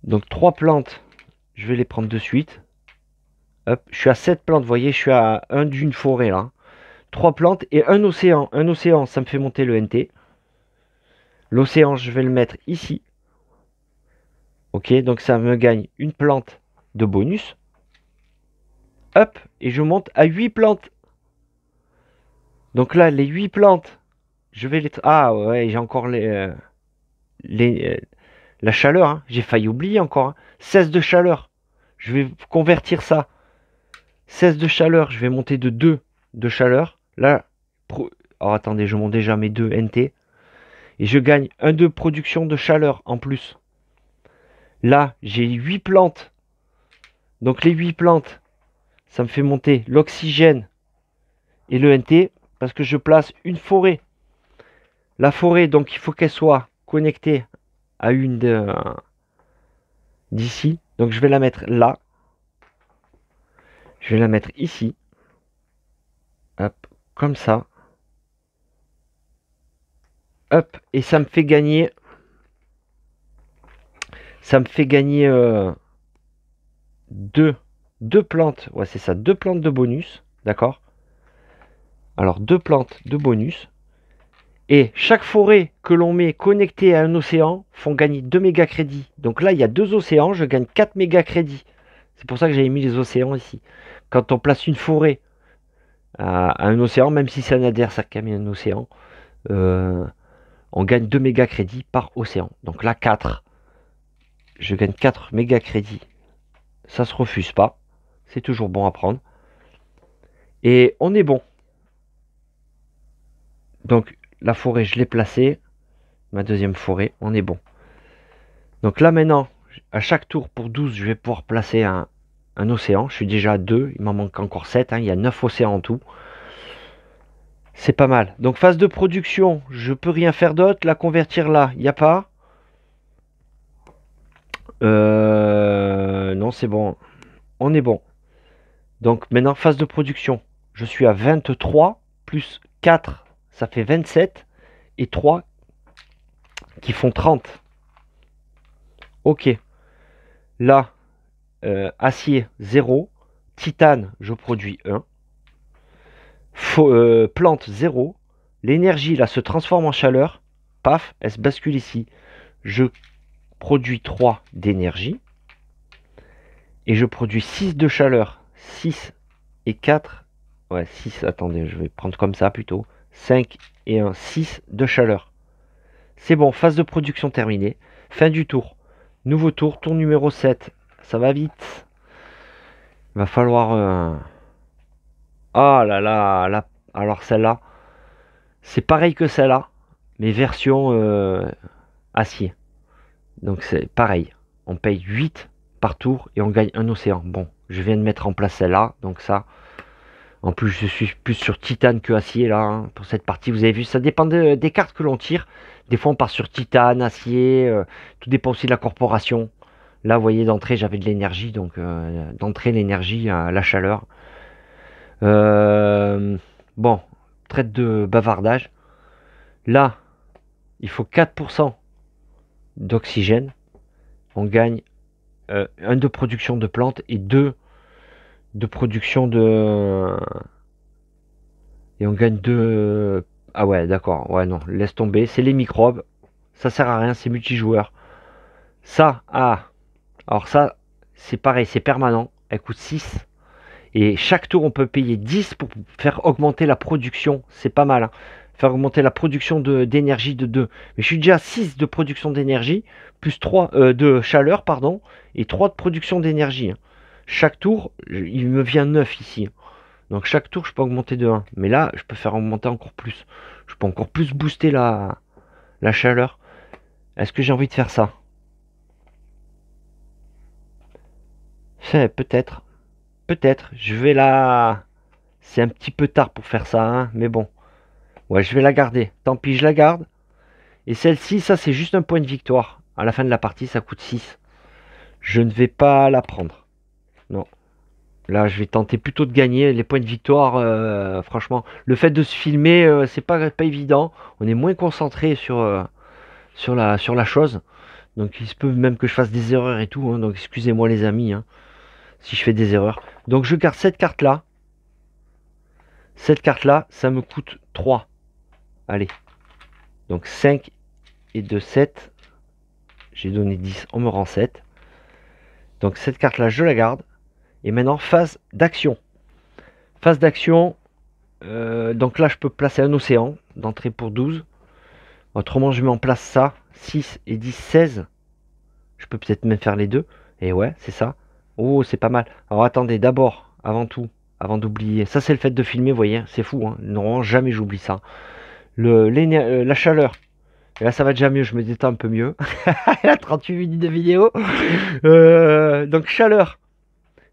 Donc 3 plantes, je vais les prendre de suite. Hop, je suis à 7 plantes, vous voyez, je suis à 1 d'une forêt là. 3 plantes et un océan. Un océan, ça me fait monter le NT. L'océan, je vais le mettre ici. Ok, donc ça me gagne une plante de bonus. Hop, et je monte à 8 plantes. Donc là, les 8 plantes, je vais les... Ah ouais, j'ai encore la chaleur. Hein. J'ai failli oublier encore. Hein. 16 de chaleur. Je vais convertir ça. 16 de chaleur, je vais monter de 2 de chaleur. Là, alors attendez, je monte déjà mes 2 NT. Et je gagne 1 de production de chaleur en plus. Là, j'ai 8 plantes. Donc les 8 plantes, ça me fait monter l'oxygène et le NT. Parce que je place une forêt. La forêt, donc il faut qu'elle soit connectée à une d'ici. Donc je vais la mettre là. Je vais la mettre ici. Hop, comme ça. Hop, et ça me fait gagner. Ça me fait gagner deux plantes. Ouais, c'est ça, 2 plantes de bonus. D'accord? Alors, 2 plantes de bonus. Et chaque forêt que l'on met connectée à un océan font gagner 2 méga crédits. Donc là, il y a 2 océans, je gagne 4 méga crédits. C'est pour ça que j'avais mis les océans ici. Quand on place une forêt à un océan, même si c'est un adversaire qui a mis un océan, on gagne 2 méga crédits par océan. Donc là, 4. Je gagne 4 méga crédits. Ça se refuse pas. C'est toujours bon à prendre. Et on est bon. Donc la forêt, je l'ai placée. Ma deuxième forêt, on est bon. Donc là maintenant, à chaque tour pour 12, je vais pouvoir placer un océan. Je suis déjà à 2, il m'en manque encore 7. Hein. Il y a 9 océans en tout. C'est pas mal. Donc phase de production, je peux rien faire d'autre. La convertir là, il n'y a pas. Non, c'est bon. On est bon. Donc maintenant, phase de production. Je suis à 23, plus 4, ça fait 27. Et 3 qui font 30. Ok. Là, acier 0. Titane, je produis 1. Plante 0. L'énergie là se transforme en chaleur. Paf, elle se bascule ici. Je produis 3 d'énergie. Et je produis 6 de chaleur. 6 et 4. Ouais, 6, attendez, je vais prendre comme ça plutôt. 5 et 1, 6 de chaleur. C'est bon, phase de production terminée. Fin du tour. Nouveau tour, tour numéro 7. Ça va vite. Il va falloir... Ah là là, là. Alors celle-là, c'est pareil que celle-là, mais version acier. Donc c'est pareil. On paye 8 par tour et on gagne un océan. Bon, je viens de mettre en place celle-là, donc ça... En plus, je suis plus sur titane que acier là, hein, pour cette partie. Vous avez vu, ça dépend des cartes que l'on tire. Des fois, on part sur titane, acier. Tout dépend aussi de la corporation. Là, vous voyez, d'entrée, j'avais de l'énergie. Donc, d'entrée, l'énergie, la chaleur. Bon, traite de bavardage. Là, il faut 4% d'oxygène. On gagne 1 de production de plantes et 2 de production de... Et on gagne 2... Ah ouais, d'accord. Ouais, non, laisse tomber. C'est les microbes. Ça sert à rien, c'est multijoueur. Ça, ah. Alors ça, c'est pareil, c'est permanent. Elle coûte 6. Et chaque tour, on peut payer 10 pour faire augmenter la production. C'est pas mal. Hein. Faire augmenter la production d'énergie de 2. Mais je suis déjà à 6 de production d'énergie, plus 3 de chaleur, pardon, et 3 de production d'énergie. Hein. Chaque tour, il me vient 9 ici. Donc chaque tour, je peux augmenter de 1. Mais là, je peux faire augmenter encore plus. Je peux encore plus booster la chaleur. Est-ce que j'ai envie de faire ça? Peut-être. Peut-être. Je vais la... C'est un petit peu tard pour faire ça, hein, mais bon. Ouais, je vais la garder. Tant pis, je la garde. Et celle-ci, ça, c'est juste un point de victoire. À la fin de la partie, ça coûte 6. Je ne vais pas la prendre. Non. Là, je vais tenter plutôt de gagner les points de victoire. Franchement, le fait de se filmer, c'est pas évident. On est moins concentré sur la chose. Donc, il se peut même que je fasse des erreurs et tout. Hein, donc, excusez-moi les amis, hein, si je fais des erreurs. Donc, je garde cette carte-là. Cette carte-là, ça me coûte 3. Allez. Donc, 5 et 2, 7. J'ai donné 10, on me rend 7. Donc, cette carte-là, je la garde. Et maintenant, phase d'action. Phase d'action. Donc là, je peux placer un océan d'entrée pour 12. Autrement, je mets en place ça. 6 et 10, 16. Je peux peut-être même faire les deux. Et ouais, c'est ça. Oh, c'est pas mal. Alors attendez, d'abord, avant tout, avant d'oublier. Ça, c'est le fait de filmer, vous voyez. C'est fou, hein. Non, jamais j'oublie ça. La chaleur. Et là, ça va déjà mieux. Je me détends un peu mieux. Il y a 38 minutes de vidéo. Donc, chaleur.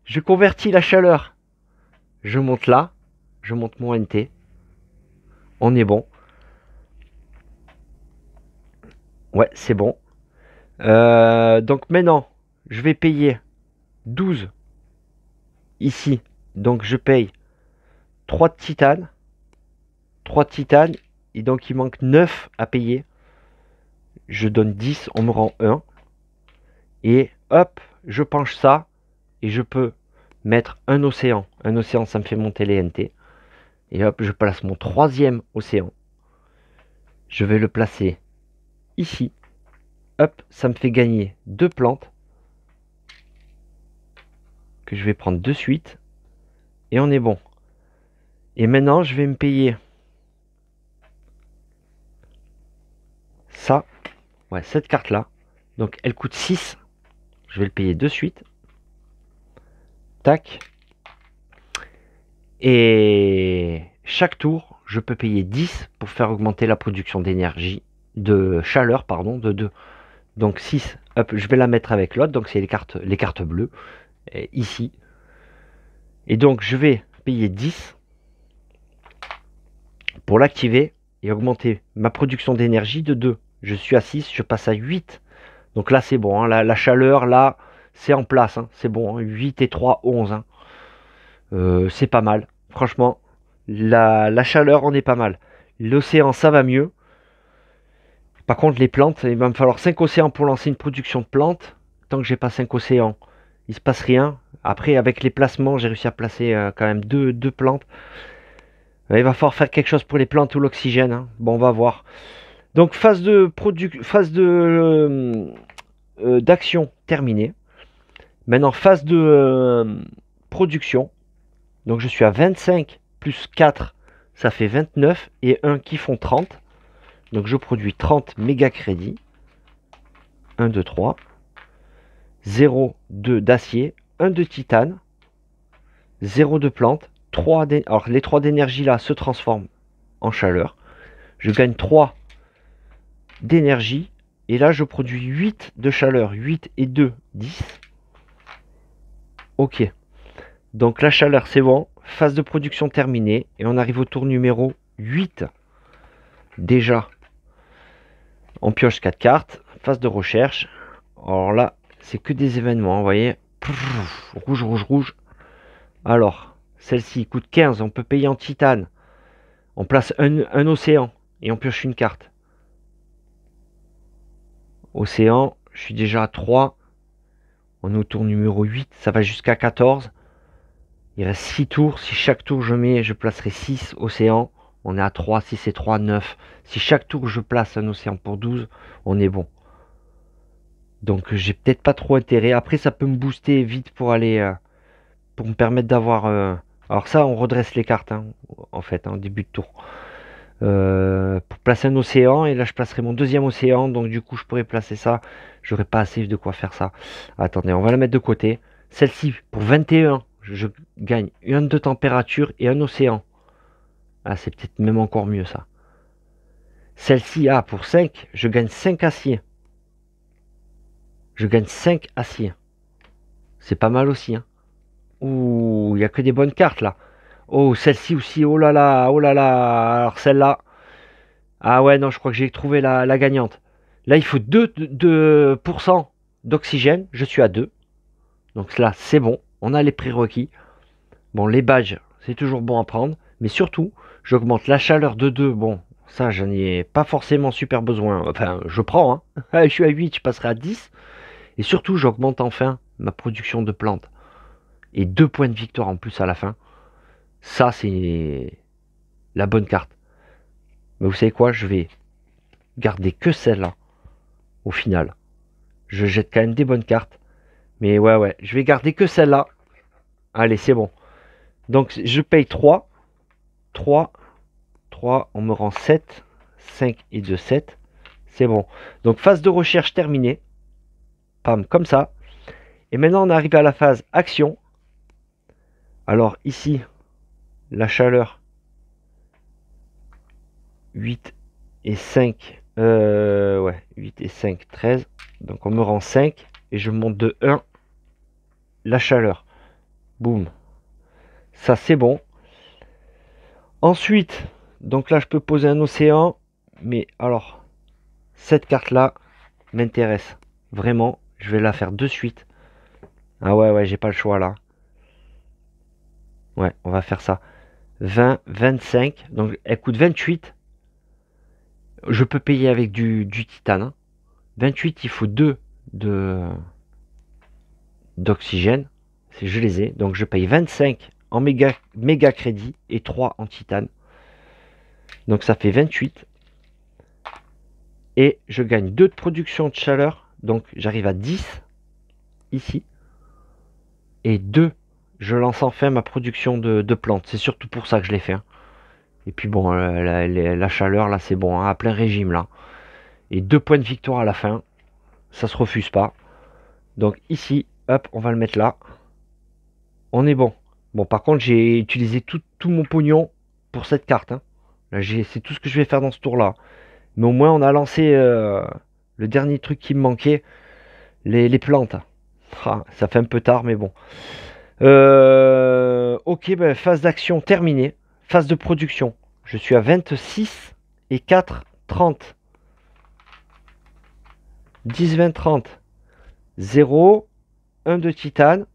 Je convertis la chaleur. Je monte là. Je monte mon NT. On est bon. Ouais, c'est bon. Donc maintenant, je vais payer 12 ici Donc je paye 3 de titane. 3 de titane. Et donc il manque 9 à payer. Je donne 10, on me rend 1. Et hop, je penche ça. Et je peux mettre un océan. Un océan, ça me fait monter les NT. Et hop, je place mon troisième océan. Je vais le placer ici. Hop, ça me fait gagner 2 plantes. Que je vais prendre de suite. Et on est bon. Et maintenant, je vais me payer ça. Ouais, cette carte-là. Donc, elle coûte 6. Je vais le payer de suite. Tac. Et chaque tour, je peux payer 10 pour faire augmenter la production d'énergie, de chaleur, pardon, de 2. Donc 6, hop, je vais la mettre avec l'autre. Donc, c'est les cartes bleues. Ici. Et donc, je vais payer 10 pour l'activer et augmenter ma production d'énergie de 2. Je suis à 6, je passe à 8. Donc là, c'est bon. Hein. La chaleur, là, c'est en place. Hein. C'est bon. Hein. 8 et 3, 11. Hein. C'est pas mal. Franchement, la chaleur, on est pas mal. L'océan, ça va mieux. Par contre, les plantes, il va me falloir 5 océans pour lancer une production de plantes. Tant que j'ai pas 5 océans, il se passe rien. Après, avec les placements, j'ai réussi à placer quand même deux plantes. Il va falloir faire quelque chose pour les plantes ou l'oxygène. Hein. Bon, on va voir. Donc, phase d'action terminée. Maintenant, phase de production. Donc, je suis à 25 plus 4, ça fait 29. Et 1 qui font 30. Donc, je produis 30 méga crédits. 1, 2, 3. 0, 2 d'acier. 1 de titane. 0 de plante. 3 alors, les 3 d'énergie là se transforment en chaleur. Je gagne 3 d'énergie. Et là, je produis 8 de chaleur. 8 et 2, 10. Ok. Donc la chaleur, c'est bon. Phase de production terminée. Et on arrive au tour numéro 8. Déjà, on pioche 4 cartes. Phase de recherche. Alors là, c'est que des événements. Vous voyez. Pff, rouge, rouge, rouge. Alors, celle-ci coûte 15. On peut payer en titane. On place un océan. Et on pioche une carte. Océan. Je suis déjà à 3. On est au tour numéro 8. Ça va jusqu'à 14. Il reste 6 tours. Si chaque tour je placerai 6 océans. On est à 3, 6 et 3, 9. Si chaque tour je place un océan pour 12, on est bon. Donc j'ai peut-être pas trop intérêt. Après ça peut me booster vite pour aller... pour me permettre d'avoir... Alors ça on redresse les cartes hein, en fait, en début de tour. Pour placer un océan. Et là je placerai mon deuxième océan. Donc du coup je pourrais placer ça. J'aurais pas assez de quoi faire ça. Attendez, on va la mettre de côté. Celle-ci pour 21. Je gagne une de température et un océan. Ah, c'est peut-être même encore mieux ça. Celle-ci, ah, pour 5, je gagne 5 aciers. Je gagne 5 aciers. C'est pas mal aussi. Hein. Ouh, il n'y a que des bonnes cartes là. Oh, celle-ci aussi, oh là là, oh là là. Alors celle-là. Ah ouais, non, je crois que j'ai trouvé la gagnante. Là, il faut 2% d'oxygène. Je suis à 2. Donc là, c'est bon. On a les prérequis. Bon, les badges, c'est toujours bon à prendre. Mais surtout, j'augmente la chaleur de 2. Bon, ça, j'en ai pas forcément super besoin. Enfin, je prends. Hein. Je suis à 8, je passerai à 10. Et surtout, j'augmente enfin ma production de plantes. Et 2 points de victoire en plus à la fin. Ça, c'est la bonne carte. Mais vous savez quoi? Je vais garder que celle-là. Au final. Je jette quand même des bonnes cartes. Mais ouais, je vais garder que celle-là. Allez, c'est bon. Donc, je paye 3. 3, on me rend 7, 5 et 2, 7. C'est bon. Donc, phase de recherche terminée. Pam, comme ça. Et maintenant, on arrive à la phase action. Alors, ici, la chaleur. 8 et 5. Ouais, 8 et 5, 13. Donc, on me rend 5. Et je monte de 1 la chaleur. Boum. Ça, c'est bon. Ensuite, donc là, je peux poser un océan. Mais alors, cette carte-là m'intéresse. Vraiment, je vais la faire de suite. Ah ouais, j'ai pas le choix là. Ouais, on va faire ça. 20, 25. Donc, elle coûte 28. Je peux payer avec du titane. Hein. 28, il faut 2 d'oxygène. Je les ai. Donc, je paye 25 en méga crédit et 3 en titane. Donc, ça fait 28. Et je gagne 2 de production de chaleur. Donc, j'arrive à 10 ici. Et 2, je lance enfin ma production de plantes. C'est surtout pour ça que je l'ai fait. Hein. Et puis bon, la chaleur, là, c'est bon, hein, à plein régime, là. Et 2 points de victoire à la fin. Ça se refuse pas. Donc ici, hop, on va le mettre là. On est bon. Bon, par contre, j'ai utilisé tout mon pognon pour cette carte. Hein. Là, c'est tout ce que je vais faire dans ce tour-là. Mais au moins, on a lancé le dernier truc qui me manquait, les plantes. Ah, ça fait un peu tard, mais bon. Ok, ben, phase d'action terminée. Phase de production. Je suis à 26 et 4, 30. 10, 20, 30. 0, 1 de titane.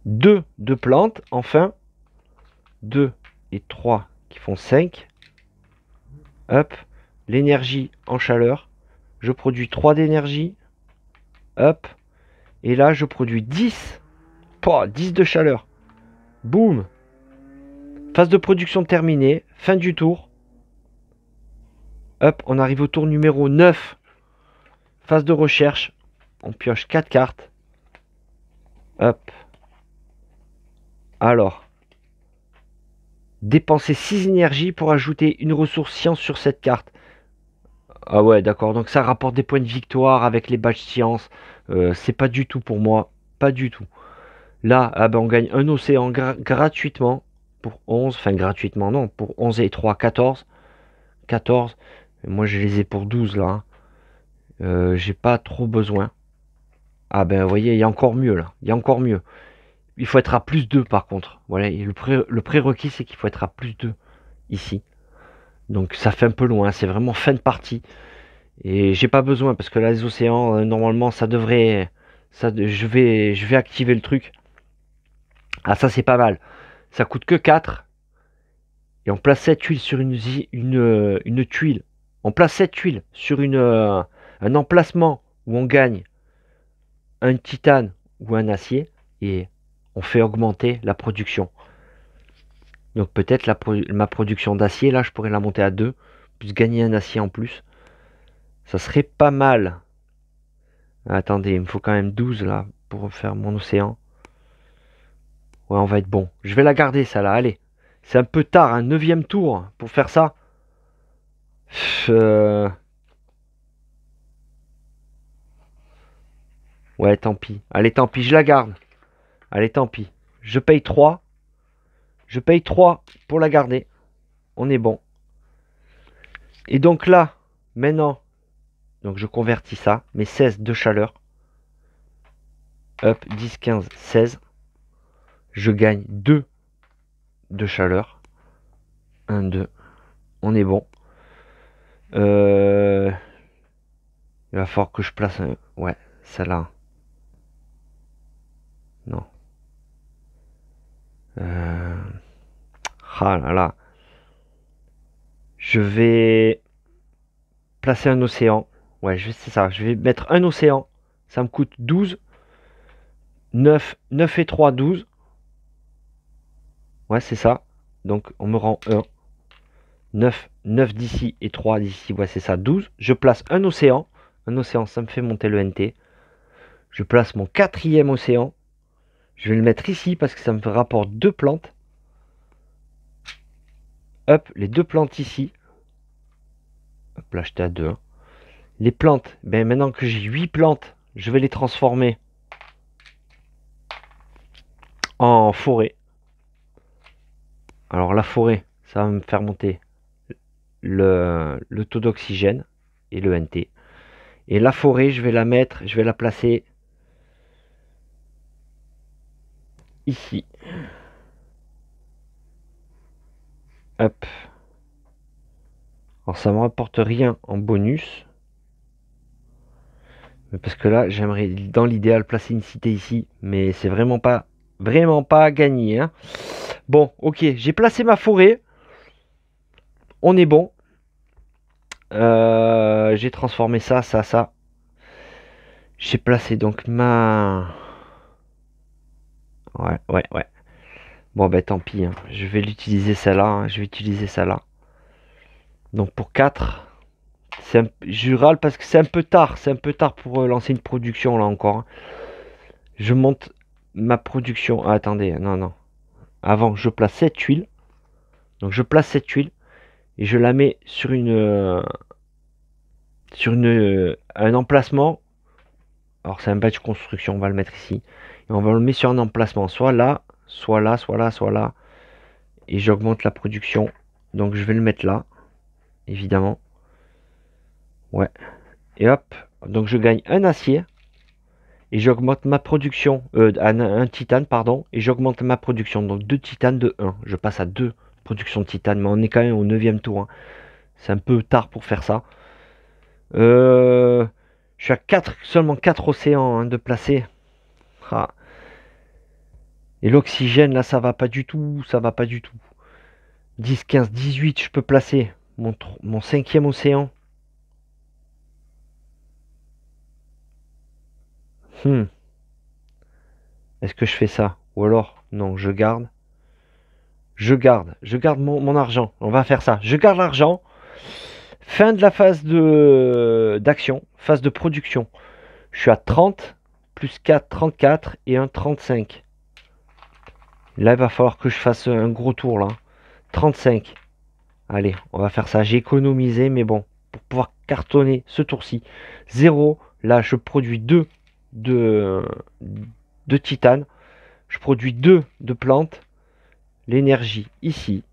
2 de plantes, enfin. 2 et 3 qui font 5. Hop. L'énergie en chaleur. Je produis 3 d'énergie. Hop. Et là, je produis 10. Oh, 10 de chaleur. Boum. Phase de production terminée. Fin du tour. Hop, on arrive au tour numéro 9. Phase de recherche. On pioche 4 cartes. Hop. Alors. Dépenser 6 énergies pour ajouter une ressource science sur cette carte. Ah ouais, d'accord. Donc ça rapporte des points de victoire avec les badges science. C'est pas du tout pour moi. Pas du tout. Là, ah ben on gagne un océan gratuitement. Pour 11. Enfin, gratuitement, non. Pour 11 et 3, 14. 14. Moi, je les ai pour 12, là. Hein. J'ai pas trop besoin. Ah ben, vous voyez, il y a encore mieux, là. Il y a encore mieux. Il faut être à plus 2, par contre. Voilà. Et le prérequis, c'est qu'il faut être à plus 2. Ici. Donc, ça fait un peu loin. C'est vraiment fin de partie. Et j'ai pas besoin parce que là les océans normalement ça devrait je vais activer le truc. Ah ça c'est pas mal. Ça coûte que 4 et on place cette tuile sur une tuile. On place cette tuile sur un emplacement où on gagne un titane ou un acier et on fait augmenter la production. Donc peut-être ma production d'acier là je pourrais la monter à 2 plus gagner un acier en plus. Ça serait pas mal. Attendez, il me faut quand même 12 là pour faire mon océan. Ouais, on va être bon. Je vais la garder ça là, allez. C'est un peu tard, un 9e tour pour faire ça. Ouais, tant pis. Allez, tant pis, je la garde. Allez, tant pis. Je paye 3. Je paye 3 pour la garder. On est bon. Et donc là, maintenant, donc je convertis ça, mes 16 de chaleur. Hop, 10, 15, 16. Je gagne 2 de chaleur. 1, 2. On est bon. Il va falloir que je place un... Ouais, celle-là. Non. Ah là là. Je vais placer un océan. Ouais, c'est ça. Je vais mettre un océan. Ça me coûte 12. 9, 9 et 3, 12. Ouais, c'est ça. Donc, on me rend 1. 9, 9 d'ici et 3 d'ici. Ouais, c'est ça, 12. Je place un océan. Un océan, ça me fait monter le NT. Je place mon 4e océan. Je vais le mettre ici parce que ça me rapporte 2 plantes. Hop, les 2 plantes ici. Hop, là, j'étais à 2. Hein. Les plantes, ben maintenant que j'ai 8 plantes, je vais les transformer en forêt. Alors la forêt, ça va me faire monter le taux d'oxygène et le NT. Et la forêt, je vais la mettre, je vais la placer ici. Hop. Alors ça me rapporte rien en bonus. Parce que là, j'aimerais dans l'idéal placer une cité ici. Mais c'est vraiment pas Vraiment pas gagné. Hein. Bon, ok, j'ai placé ma forêt. On est bon. J'ai transformé ça, ça, ça. J'ai placé donc ma... Ouais, ouais, ouais. Bon, ben tant pis. Hein. Je vais l'utiliser celle-là. Hein. Je vais utiliser celle-là. Donc pour 4. Je râle parce que c'est un peu tard. C'est un peu tard pour lancer une production là encore. Hein. Je monte ma production. Ah, attendez, non, non. Avant, je place cette tuile. Donc je place cette tuile. Et je la mets sur un emplacement. Alors c'est un badge construction, on va le mettre ici. Et on va le mettre sur un emplacement, soit là, soit là, soit là, soit là. Et j'augmente la production. Donc je vais le mettre là, évidemment. Ouais. Et hop. Donc je gagne un acier. Et j'augmente ma production. Un titane, pardon. Et j'augmente ma production. Donc 2 titanes de 1. Je passe à 2 productions de titane. Mais on est quand même au 9e tour. Hein. C'est un peu tard pour faire ça. Je suis à 4, seulement 4 océans hein, de placer. Ah. Et l'oxygène, là, ça va pas du tout. Ça va pas du tout. 10, 15, 18, je peux placer mon 5e océan. Est-ce que je fais ça? Ou alors, non, je garde. Je garde mon argent. On va faire ça. Je garde l'argent. Fin de la phase d'action, phase de production. Je suis à 30, plus 4, 34 et un 35. Là, il va falloir que je fasse un gros tour là. 35. Allez, on va faire ça. J'ai économisé, mais bon, pour pouvoir cartonner ce tour-ci. 0. Là, je produis 2 de titane. Je produis 2 de plantes. L'énergie ici.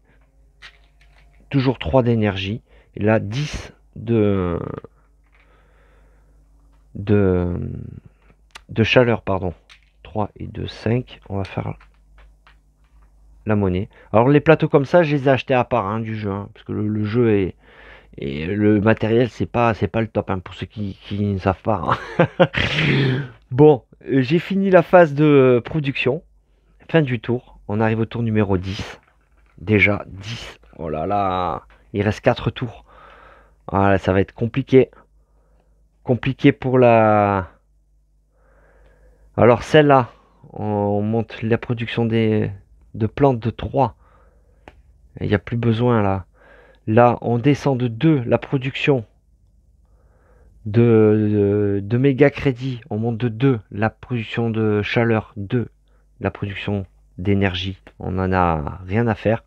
Toujours 3 d'énergie. Et là, 10 de chaleur, pardon. 3 et 2, 5. On va faire la monnaie. Alors les plateaux comme ça, je les ai achetés à part hein, du jeu. Hein, parce que le jeu est... Et le matériel, c'est pas le top hein, pour ceux qui ne savent pas. Hein. Bon, j'ai fini la phase de production. Fin du tour. On arrive au tour numéro 10. Déjà 10. Oh là là. Il reste 4 tours. Voilà, ça va être compliqué. Compliqué pour la... Alors celle-là, on monte la production de plantes de 3. Il n'y a plus besoin là. Là, on descend de 2 la production de méga crédit. On monte de 2 la production de chaleur, 2 la production d'énergie. On n'en a rien à faire.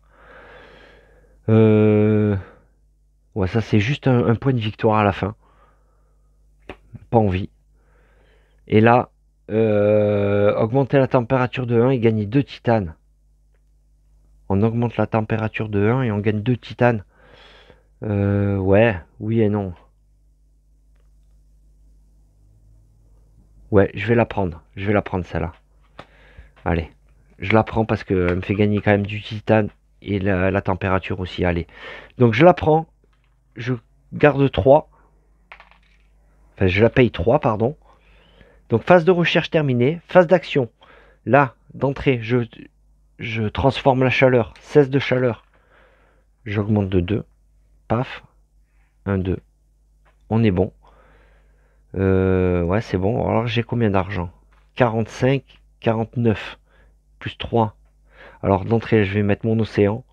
Ouais, ça c'est juste un point de victoire à la fin. Pas envie. Et là, augmenter la température de 1 et gagner 2 titanes. On augmente la température de 1 et on gagne 2 titanes. Ouais, oui et non. Ouais, je vais la prendre. Je vais la prendre celle-là. Allez, je la prends parce qu'elle me fait gagner quand même du titane et la température aussi. Allez, donc je la prends. Je garde 3. Enfin, je la paye 3, pardon. Donc phase de recherche terminée. Phase d'action. Là, d'entrée, je transforme la chaleur. 16 de chaleur. J'augmente de 2. Paf. 1, 2. On est bon. Ouais, c'est bon. Alors j'ai combien d'argent? 45, 49. Plus 3. Alors d'entrée, je vais mettre mon océan.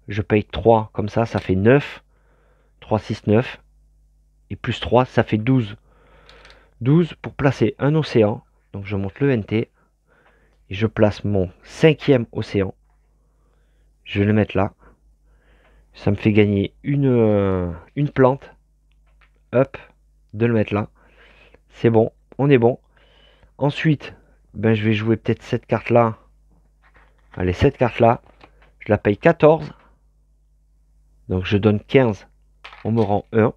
Je paye 3. Comme ça fait 9. 3, 6, 9. Et plus 3, ça fait 12. 12 pour placer un océan. Donc je monte le NT. Et je place mon 5e océan. Je vais le mettre là. Ça me fait gagner une plante. Hop. De le mettre là. C'est bon. On est bon. Ensuite, ben, je vais jouer peut-être cette carte là. Allez, cette carte là. Je la paye 14. Donc je donne 15. On me rend 1.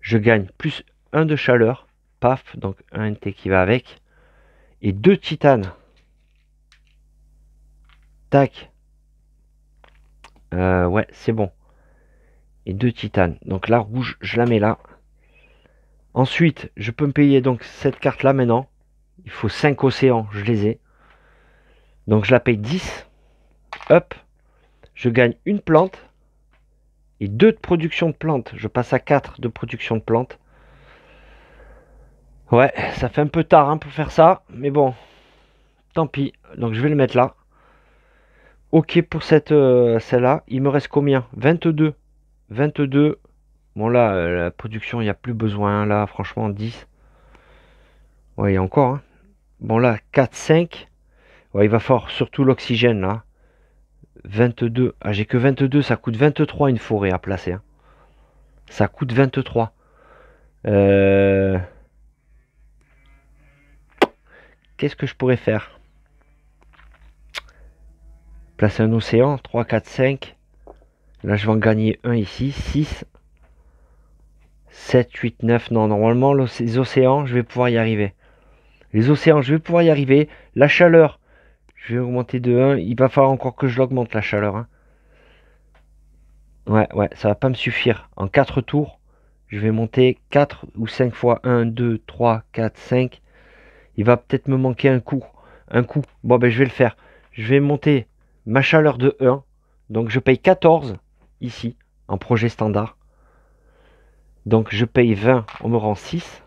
Je gagne plus 1 de chaleur. Paf. Donc un NT qui va avec. Et 2 titanes. Tac. Ouais, c'est bon. Et 2 titanes. Donc la rouge, je la mets là. Ensuite, je peux me payer donc cette carte là maintenant. Il faut 5 océans, je les ai. Donc je la paye 10. Hop. Je gagne une plante. Et 2 de production de plantes. Je passe à 4 de production de plantes. Ouais, ça fait un peu tard hein, pour faire ça. Mais bon, tant pis. Donc je vais le mettre là. Ok pour celle-là. Il me reste combien? 22. 22. Bon là, la production, il n'y a plus besoin. Là, franchement, 10. Ouais, il y a encore. Hein. Bon là, 4, 5. Ouais, il va falloir surtout l'oxygène là. 22. Ah, j'ai que 22. Ça coûte 23 une forêt à placer. Hein. Ça coûte 23. Qu'est-ce que je pourrais faire? Placer un océan. 3, 4, 5. Là, je vais en gagner un ici. 6. 7, 8, 9. Non, normalement, les océans, je vais pouvoir y arriver. Les océans, je vais pouvoir y arriver. La chaleur, je vais augmenter de 1. Il va falloir encore que je l'augmente, la chaleur. Hein. Ouais, ça va pas me suffire. En 4 tours, je vais monter 4 ou 5 fois 1, 2, 3, 4, 5. Il va peut-être me manquer un coup. Bon, ben, je vais le faire. Je vais monter ma chaleur de 1. Donc, je paye 14 ici, en projet standard. Donc, je paye 20, on me rend 6.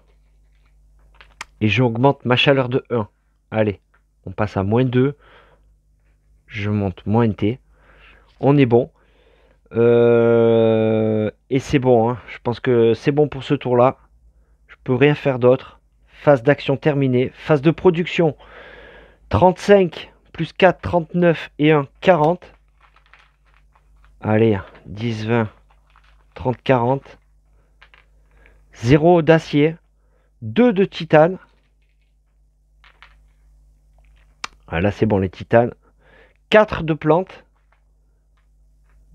Et j'augmente ma chaleur de 1. Allez, on passe à moins 2. Je monte moins T. On est bon. Et c'est bon. Hein. Je pense que c'est bon pour ce tour-là. Je peux rien faire d'autre. Phase d'action terminée. Phase de production. 35 plus 4, 39 et 1, 40. Allez, 10, 20, 30, 40. 0 d'acier. 2 de titane. Ah, là, c'est bon, les titanes. 4 de plantes.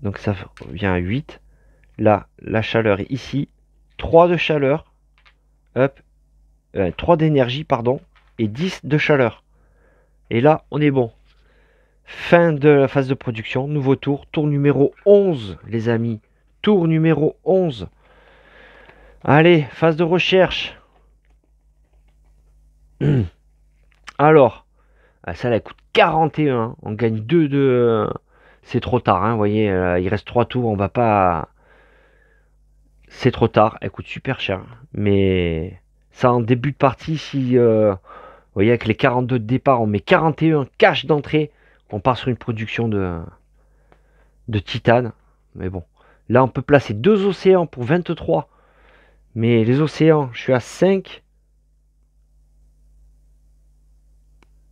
Donc ça vient à 8. Là, la chaleur est ici. 3 de chaleur. Hop. 3 d'énergie, pardon. Et 10 de chaleur. Et là, on est bon. Fin de la phase de production. Nouveau tour. Tour numéro 11, les amis. Tour numéro 11. Allez, phase de recherche. Alors, celle-là, elle coûte 41. On gagne 2 de... C'est trop tard, hein, vous voyez, il reste 3 tours, on va pas... C'est trop tard, elle coûte super cher. Mais ça, en début de partie, si... vous voyez, avec les 42 de départ, on met 41 cash d'entrée, on part sur une production de titane. Mais bon, là, on peut placer 2 océans pour 23. Mais les océans, je suis à 5.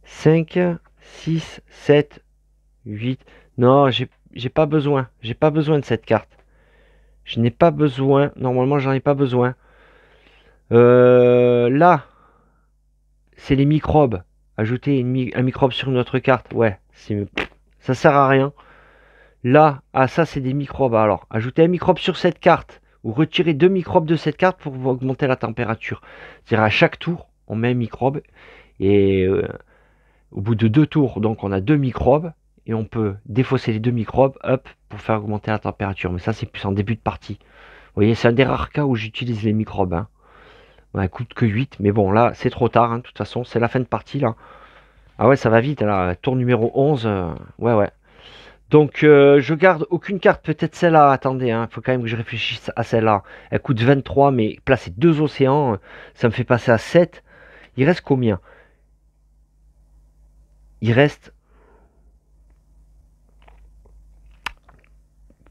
5, 6, 7, 8... Non, j'ai pas besoin. J'ai pas besoin de cette carte. Je n'ai pas besoin. Normalement, j'en ai pas besoin. Là, c'est les microbes. Ajouter un microbe sur notre carte. Ouais, ça sert à rien. Là, ça, c'est des microbes. Alors, ajouter un microbe sur cette carte. Ou retirer 2 microbes de cette carte pour augmenter la température. C'est-à-dire, à chaque tour, on met un microbe. Et au bout de 2 tours, donc, on a 2 microbes. Et on peut défausser les 2 microbes, hop, pour faire augmenter la température. Mais ça, c'est plus en début de partie. Vous voyez, c'est un des rares cas où j'utilise les microbes. Hein. Ouais, coûte que 8, mais bon, là, c'est trop tard. Hein, de toute façon, c'est la fin de partie, là. Ah ouais, ça va vite, là. Tour numéro 11. Ouais. Donc, je garde aucune carte. Peut-être celle-là. Attendez, il faut quand même que je réfléchisse à celle-là. Elle coûte 23, mais placer 2 océans, ça me fait passer à 7. Il reste combien? Il reste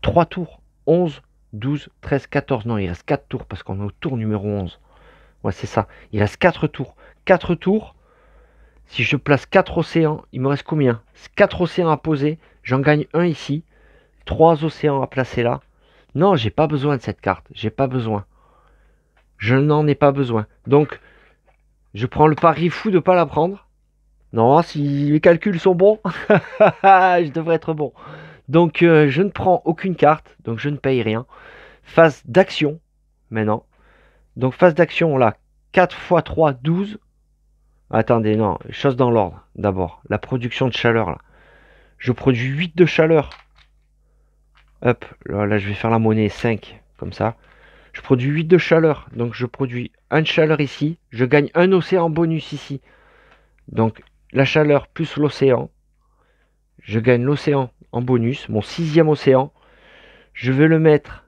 3 tours. 11, 12, 13, 14. Non, il reste 4 tours parce qu'on est au tour numéro 11. Ouais, c'est ça. Il reste 4 tours. 4 tours. Si je place 4 océans, il me reste combien? 4 océans à poser. J'en gagne un ici. 3 océans à placer là. Non, j'ai pas besoin de cette carte. J'ai pas besoin. Je n'en ai pas besoin. Donc, je prends le pari fou de ne pas la prendre. Non, si les calculs sont bons, je devrais être bon. Donc, je ne prends aucune carte. Donc, je ne paye rien. Phase d'action, maintenant. Donc, phase d'action, là. 4 x 3, 12. Attendez, non. Chose dans l'ordre, d'abord. La production de chaleur, là. Je produis 8 de chaleur. Hop, là, je vais faire la monnaie 5, comme ça. Je produis 8 de chaleur. Donc, je produis 1 de chaleur ici. Je gagne un océan bonus ici. Donc, la chaleur plus l'océan. Je gagne l'océan en bonus, mon 6e océan. Je vais le mettre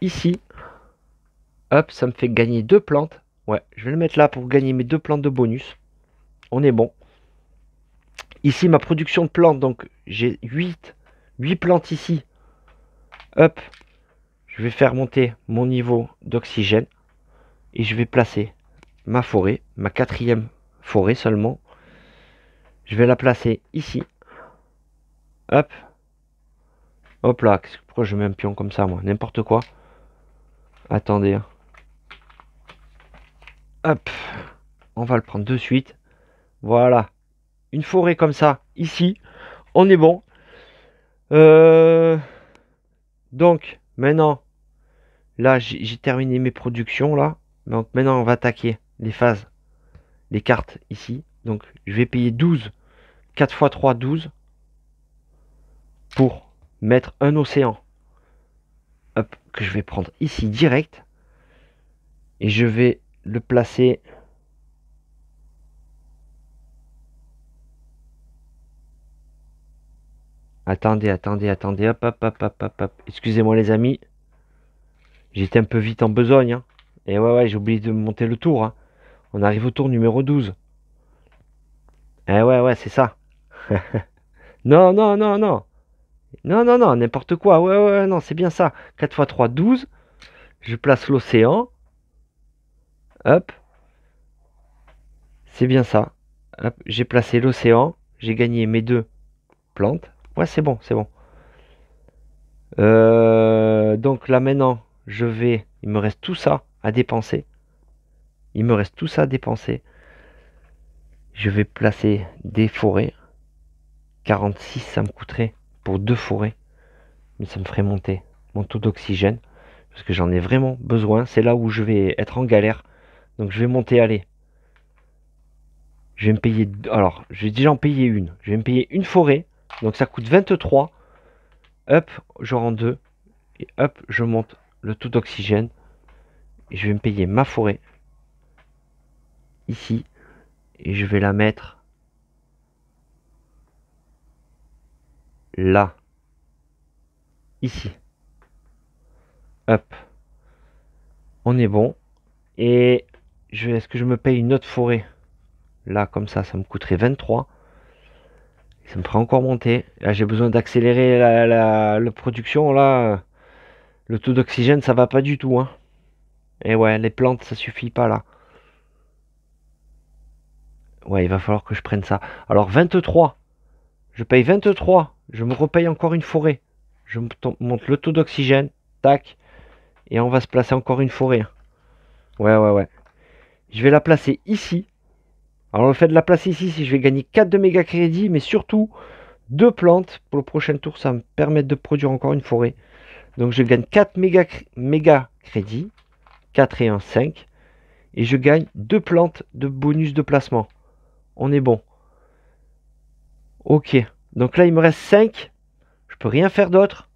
ici. Hop, ça me fait gagner 2 plantes. Ouais, je vais le mettre là pour gagner mes 2 plantes de bonus. On est bon. Ici, ma production de plantes, donc j'ai 8 plantes ici. Hop, je vais faire monter mon niveau d'oxygène. Et je vais placer ma forêt, ma 4e forêt seulement. Je vais la placer ici. Hop. Hop là. Pourquoi je mets un pion comme ça, moi? N'importe quoi. Attendez. Hop. On va le prendre de suite. Voilà. Une forêt comme ça, ici. On est bon. Donc, maintenant, là, j'ai terminé mes productions, là. Donc, maintenant, on va attaquer les phases, les cartes, ici. Donc, je vais payer 12. 4 x 3, 12. Pour mettre un océan. Hop, que je vais prendre ici, direct. Et je vais le placer... Attendez, hop, hop. Excusez-moi les amis. J'étais un peu vite en besogne. Hein. Et ouais, j'ai oublié de monter le tour. Hein. On arrive au tour numéro 12. Eh ouais, c'est ça. Non, n'importe quoi. Ouais, non, c'est bien ça. 4 x 3, 12. Je place l'océan. Hop. C'est bien ça. Hop, j'ai placé l'océan. J'ai gagné mes 2 plantes. Ouais, c'est bon. Donc là maintenant, il me reste tout ça à dépenser. Je vais placer des forêts. 46, ça me coûterait pour 2 forêts. Mais ça me ferait monter mon taux d'oxygène. Parce que j'en ai vraiment besoin. C'est là où je vais être en galère. Donc je vais monter, allez. Je vais me payer... Alors, je vais déjà en payer une. Je vais me payer une forêt. Donc ça coûte 23. Hop, je rends 2. Et hop, je monte le taux d'oxygène. Et je vais me payer ma forêt. Ici. Et je vais la mettre là. Ici. Hop. On est bon. Et est-ce que je me paye une autre forêt? Là, comme ça me coûterait 23. Ça me fera encore monter. Là, j'ai besoin d'accélérer la production. Là, le taux d'oxygène, ça va pas du tout. Hein. Et ouais, les plantes, ça suffit pas là. Ouais, il va falloir que je prenne ça. Alors, 23. Je paye 23. Je me repaye encore une forêt. Je monte le taux d'oxygène. Tac. Et on va se placer encore une forêt. Ouais. Je vais la placer ici. Alors le fait de la placer ici, si je vais gagner 4 de méga crédits, mais surtout 2 plantes. Pour le prochain tour, ça va me permettre de produire encore une forêt. Donc je gagne 4 méga crédits. 4 et 1, 5. Et je gagne 2 plantes de bonus de placement. On est bon. Ok. Donc là, il me reste 5. Je peux rien faire d'autre.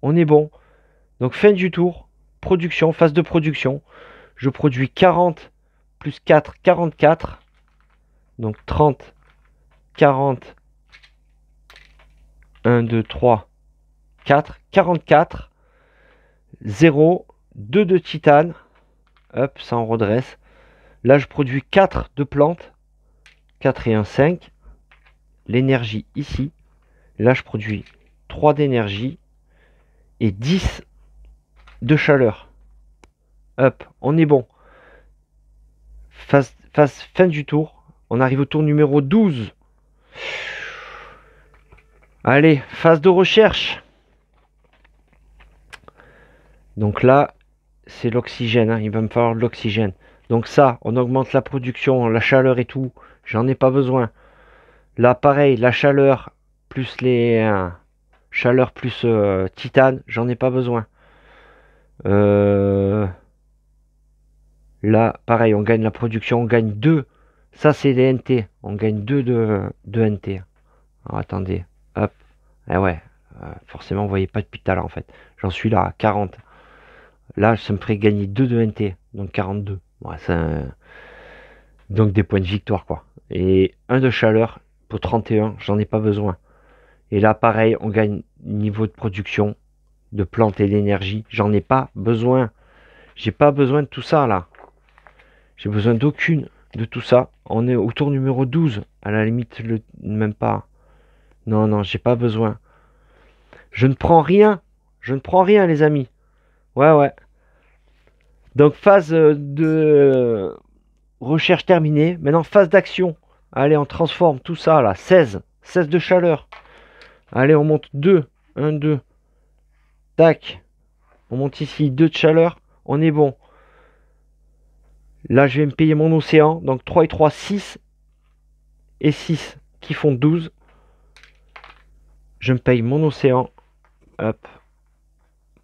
On est bon. Donc fin du tour. Production, phase de production. Je produis 40 plus 4, 44. Donc 30, 40, 1, 2, 3, 4, 44, 0, 2 de titane. Hop, ça en redresse. Là, je produis 4 de plantes. 4 et 1, 5. L'énergie ici. Là, je produis 3 d'énergie et 10 de chaleur. Hop, on est bon. Phase fin du tour. On arrive au tour numéro 12. Allez, phase de recherche. Donc là, c'est l'oxygène. Hein. Il va me falloir de l'oxygène. Donc ça, on augmente la production, la chaleur et tout. J'en ai pas besoin. Là, pareil, la chaleur plus les... chaleur plus titane, j'en ai pas besoin. Là, pareil, on gagne la production, on gagne 2. Ça, c'est les NT. On gagne 2 de NT. Alors, attendez. Hop. Eh ouais. Forcément, vous voyez pas depuis tout à l'heure, en fait. J'en suis là à 40. Là, ça me ferait gagner 2 de NT. Donc 42. Ouais, donc des points de victoire, quoi. Et un de chaleur pour 31, j'en ai pas besoin. Et là, pareil, on gagne niveau de production, de plantes et d'énergie. J'en ai pas besoin. J'ai pas besoin de tout ça, là. J'ai besoin d'aucune de tout ça. On est au tour numéro 12. À la limite, même pas. Non, non, j'ai pas besoin. Je ne prends rien. Je ne prends rien, les amis. Ouais, ouais. Donc, phase de recherche terminée. Maintenant, phase d'action. Allez, on transforme tout ça, là. 16. 16 de chaleur. Allez, on monte 2. 1, 2. Tac. On monte ici 2 de chaleur. On est bon. Là, je vais me payer mon océan. Donc, 3 et 3, 6. Et 6 qui font 12. Je me paye mon océan. Hop.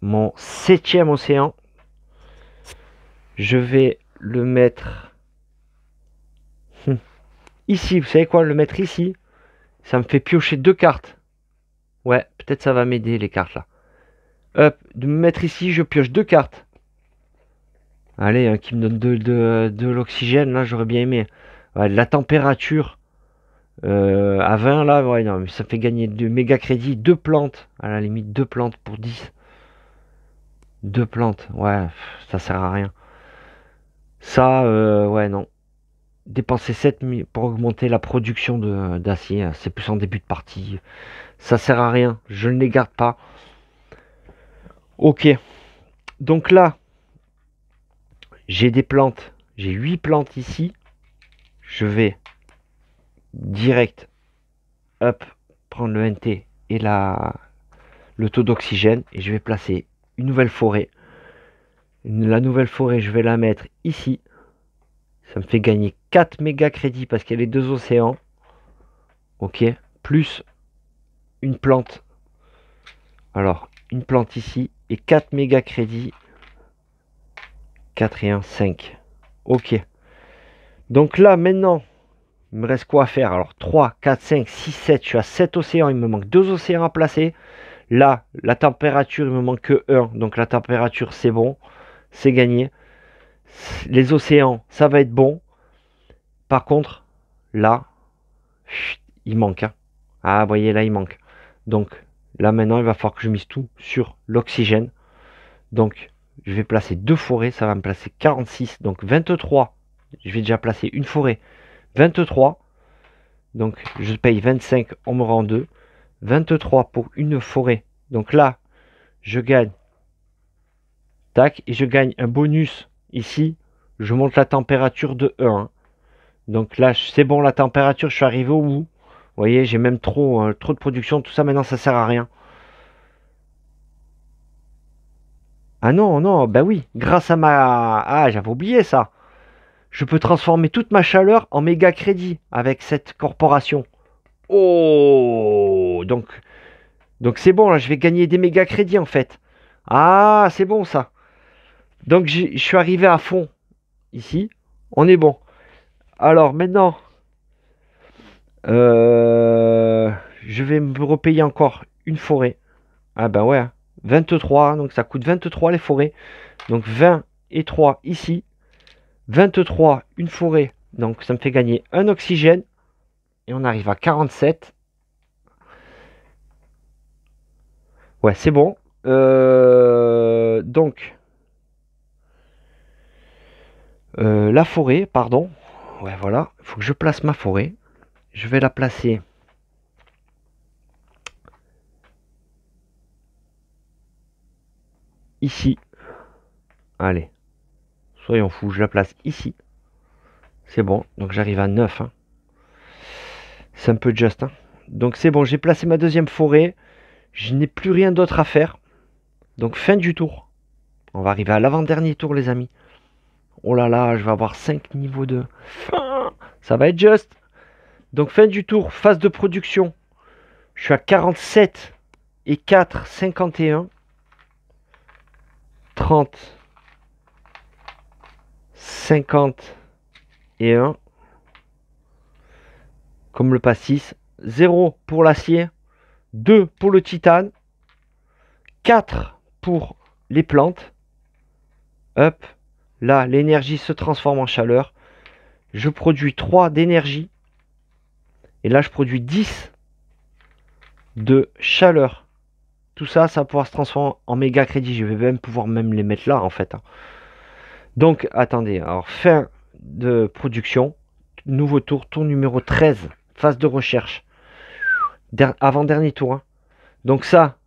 Mon 7e océan. Je vais le mettre ici. Vous savez quoi? Le mettre ici. Ça me fait piocher 2 cartes. Ouais, peut-être ça va m'aider les cartes là. Hop. De me mettre ici, je pioche 2 cartes. Allez, qui me donne de l'oxygène. Là, j'aurais bien aimé. Ouais, de la température. À 20 là, ouais, non, mais ça fait gagner de méga crédits. 2 plantes. À la limite, 2 plantes pour 10. 2 plantes. Ouais, ça sert à rien. Ça, ouais, non. Dépenser 7 000 pour augmenter la production d'acier, c'est plus en début de partie. Ça sert à rien, je ne les garde pas. Ok, donc là, j'ai des plantes, j'ai 8 plantes ici. Je vais direct, hop, prendre le NT et le taux d'oxygène et je vais placer une nouvelle forêt. La nouvelle forêt, je vais la mettre ici. Ça me fait gagner 4 méga crédits parce qu'il y a les 2 océans. Ok, plus une plante. Alors, une plante ici et 4 méga crédits. 4 et 1, 5. Ok. Donc là, maintenant, il me reste quoi à faire? Alors, 3, 4, 5, 6, 7. Je suis à 7 océans. Il me manque 2 océans à placer. Là, la température, il me manque que 1. Donc, la température, c'est bon. C'est gagné. Les océans, ça va être bon. Par contre, là, il manque. Hein. Ah, vous voyez, là, il manque. Donc, là, maintenant, il va falloir que je mise tout sur l'oxygène. Donc, je vais placer 2 forêts. Ça va me placer 46. Donc, 23. Je vais déjà placer une forêt. 23. Donc, je paye 25. On me rend 2. 23 pour une forêt. Donc là, je gagne. Tac. Et je gagne un bonus ici. Je monte la température de 1. Donc là, c'est bon, la température, je suis arrivé au bout. Vous voyez, j'ai même trop de production. Tout ça, maintenant, ça sert à rien. Ah non, non, bah oui. Grâce à ma... Ah, j'avais oublié ça. Je peux transformer toute ma chaleur en méga crédit avec cette corporation. Oh, donc c'est bon, là, je vais gagner des méga crédits en fait. Ah, c'est bon ça. Donc je suis arrivé à fond ici. On est bon. Alors maintenant, je vais me repayer encore une forêt. Ah ben ouais, 23, donc ça coûte 23 les forêts. Donc 20 et 3 ici. 23, une forêt. Donc ça me fait gagner un oxygène. Et on arrive à 47. Ouais, c'est bon. Donc, la forêt, pardon. Ouais, voilà. Il faut que je place ma forêt. Je vais la placer ici. Allez. Soyons fous, je la place ici. C'est bon. Donc j'arrive à 9. Hein. C'est un peu juste. Hein. Donc c'est bon, j'ai placé ma deuxième forêt. Je n'ai plus rien d'autre à faire. Donc fin du tour. On va arriver à l'avant-dernier tour, les amis. Oh là là, je vais avoir 5 niveaux de... Ça va être juste. Donc fin du tour, phase de production. Je suis à 47 et 4, 51. 30, 51. Comme le pastis. 0 pour l'acier. 2 pour le titane. 4 pour les plantes. Hop. Là, l'énergie se transforme en chaleur. Je produis 3 d'énergie. Et là, je produis 10 de chaleur. Tout ça, ça va pouvoir se transformer en méga crédit. Je vais même pouvoir les mettre là, en fait. Donc, attendez. Alors, fin de production. Nouveau tour. Tour numéro 13. Phase de recherche. Avant-dernier tour. Hein. Donc ça,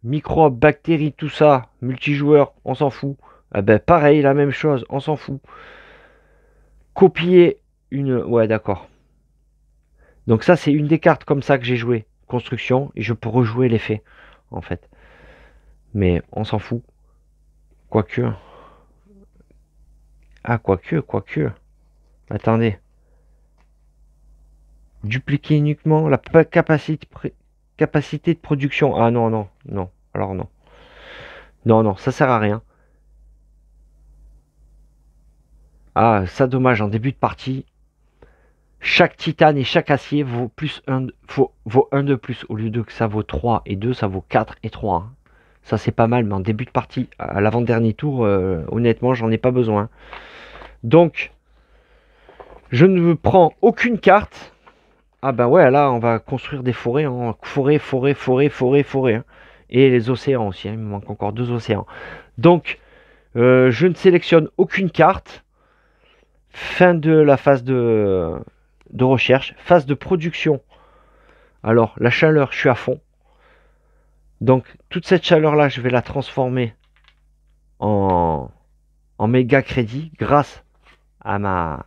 microbes, bactéries, tout ça, multijoueur, on s'en fout. Eh ben, pareil, la même chose, on s'en fout. Copier une... Ouais, d'accord. Donc ça, c'est une des cartes comme ça que j'ai joué. Construction, et je peux rejouer l'effet, en fait. Mais on s'en fout. Quoique. Ah, quoique. Attendez. Dupliquer uniquement la capacité de production. Ah non. Alors non. Non, ça sert à rien. Ah, ça dommage, en début de partie, chaque titane et chaque acier vaut vaut 1 de plus. Au lieu de que ça vaut 3 et 2, ça vaut 4 et 3. Hein. Ça c'est pas mal, mais en début de partie, à l'avant-dernier tour, honnêtement, j'en ai pas besoin. Donc, je ne prends aucune carte. Ah ben ouais, là, on va construire des forêts. Hein. Forêt. Hein. Et les océans aussi, hein. Il me manque encore 2 océans. Donc, je ne sélectionne aucune carte. Fin de la phase de recherche. Phase de production. Alors, la chaleur, je suis à fond. Donc, toute cette chaleur-là, je vais la transformer en méga crédit grâce à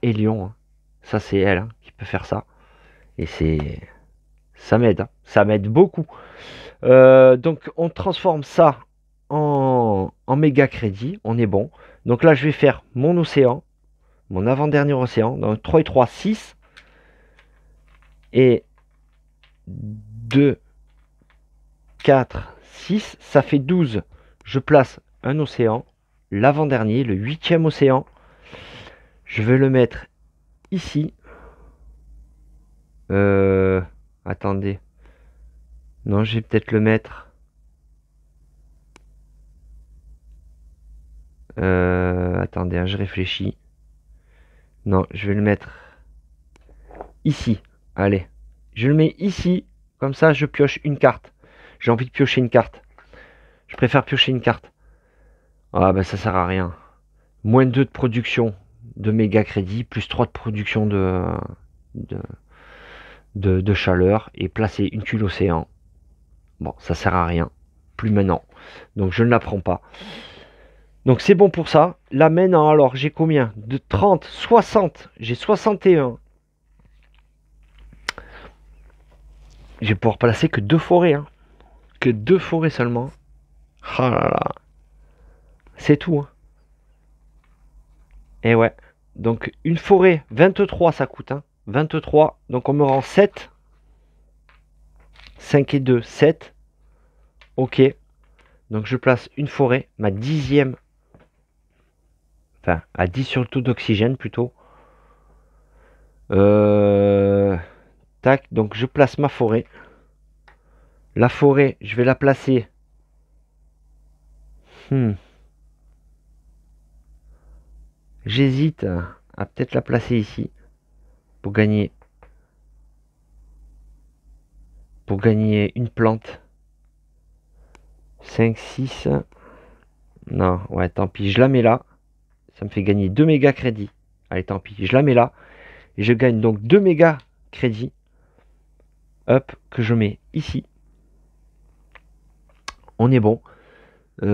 Hélion. Hein. Ça, c'est elle hein, qui peut faire ça. Et ça m'aide. Hein. Ça m'aide beaucoup. Donc, on transforme ça en méga crédit. On est bon. Donc là, je vais faire mon océan. Mon avant-dernier océan. Donc 3 et 3, 6. Et 2, 4, 6. Ça fait 12. Je place un océan. L'avant-dernier, le 8e océan. Je vais le mettre ici. Attendez. Non, je vais peut-être le mettre. Attendez, hein, je réfléchis. Non, je vais le mettre ici. Allez. Je le mets ici. Comme ça, je pioche une carte. J'ai envie de piocher une carte. Je préfère piocher une carte. Ah ben ça sert à rien. Moins 2 de production de méga crédit, plus 3 de production de chaleur et placer une tuile océan. Bon, ça sert à rien. Plus maintenant. Donc je ne la prends pas. Donc c'est bon pour ça. Là maintenant, alors j'ai combien? De 30, 60. J'ai 61. Je vais pouvoir placer que 2 forêts. Hein. Que 2 forêts seulement. Ah là là. C'est tout. Hein. Et ouais. Donc une forêt, 23 ça coûte. Hein. 23. Donc on me rend 7. 5 et 2, 7. Ok. Donc je place une forêt, ma 10e. Enfin, à 10 sur le taux d'oxygène plutôt. Tac, donc je place ma forêt. La forêt, je vais la placer. J'hésite à peut-être la placer ici. Pour gagner une plante. 5, 6. Non, ouais, tant pis, je la mets là. Ça me fait gagner 2 méga crédits. Allez, tant pis, je la mets là. Et je gagne donc 2 méga crédits. Hop, que je mets ici. On est bon. Et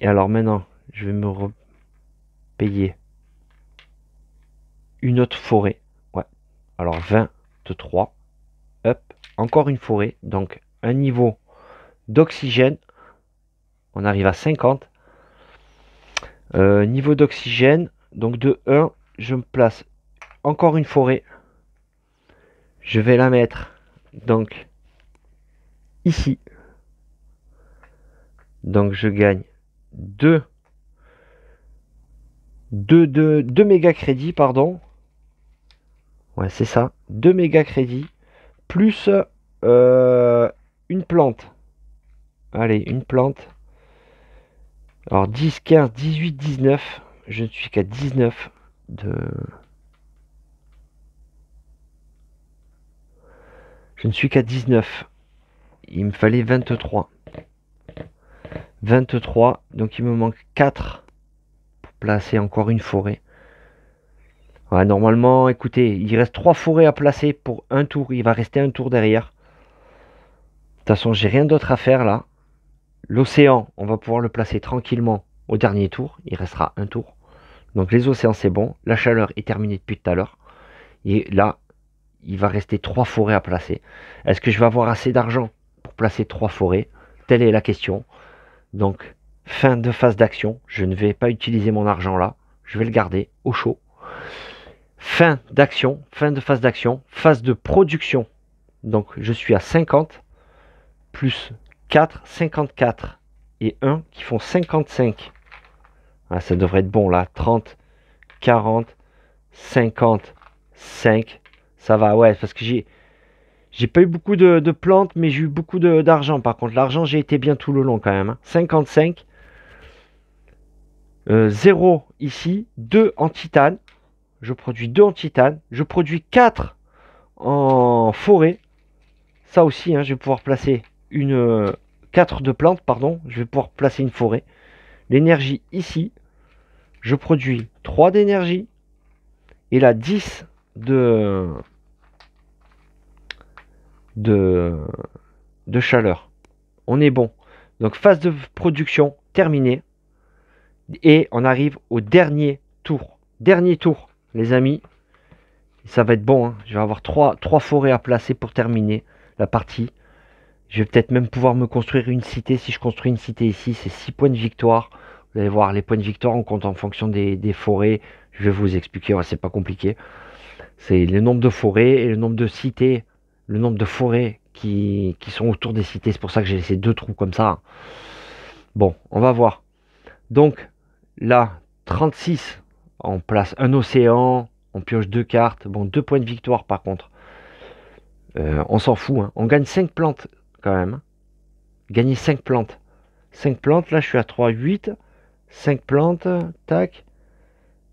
alors maintenant, je vais me payer une autre forêt. Ouais. Alors 23. Hop, encore une forêt. Donc un niveau d'oxygène. On arrive à 50. Niveau d'oxygène. Donc de 1, je me place encore une forêt. Je vais la mettre donc ici. Donc je gagne 2 méga crédits, pardon. Ouais, c'est ça. 2 méga crédits. Plus une plante. Allez, une plante. Alors 10, 15, 18, 19. Je ne suis qu'à 19 de... Je ne suis qu'à 19. Il me fallait 23. 23. Donc il me manque 4 pour placer encore une forêt. Ouais, normalement, écoutez, il reste 3 forêts à placer pour un tour. Il va rester un tour derrière. De toute façon, j'ai rien d'autre à faire là. L'océan, on va pouvoir le placer tranquillement au dernier tour. Il restera un tour. Donc les océans, c'est bon. La chaleur est terminée depuis tout à l'heure. Et là, il va rester 3 forêts à placer. Est-ce que je vais avoir assez d'argent pour placer 3 forêts? Telle est la question. Donc, fin de phase d'action. Je ne vais pas utiliser mon argent là. Je vais le garder au chaud. Fin d'action, fin de phase d'action, phase de production. Donc, je suis à 50 plus 4, 54 et 1 qui font 55. Ah, ça devrait être bon là. 30, 40, 50, 5. Ça va, ouais, parce que j'ai pas eu beaucoup de plantes, mais j'ai eu beaucoup d'argent. Par contre, l'argent, j'ai été bien tout le long quand même. Hein. 55. 0 ici. 2 en titane. Je produis 2 en titane. Je produis 4 en forêt. Ça aussi, hein, je vais pouvoir placer 4 de plantes, pardon. Je vais pouvoir placer une forêt. L'énergie ici. Je produis 3 d'énergie. Et là, 10 de chaleur. On est bon. Donc phase de production terminée. Et on arrive au dernier tour. Dernier tour, les amis. Ça va être bon. Hein. Je vais avoir 3 forêts à placer pour terminer la partie. Je vais peut-être même pouvoir me construire une cité. Si je construis une cité ici, c'est 6 points de victoire. Vous allez voir, les points de victoire, on compte en fonction des forêts. Je vais vous expliquer, ouais, c'est pas compliqué. C'est le nombre de forêts et le nombre de cités, le nombre de forêts qui sont autour des cités. C'est pour ça que j'ai laissé 2 trous comme ça. Bon, on va voir. Donc, là, 36, on place un océan, on pioche 2 cartes. Bon, 2 points de victoire par contre. On s'en fout. Hein. On gagne 5 plantes quand même. Gagner 5 plantes. 5 plantes, là je suis à 3, 8. 5 plantes, tac.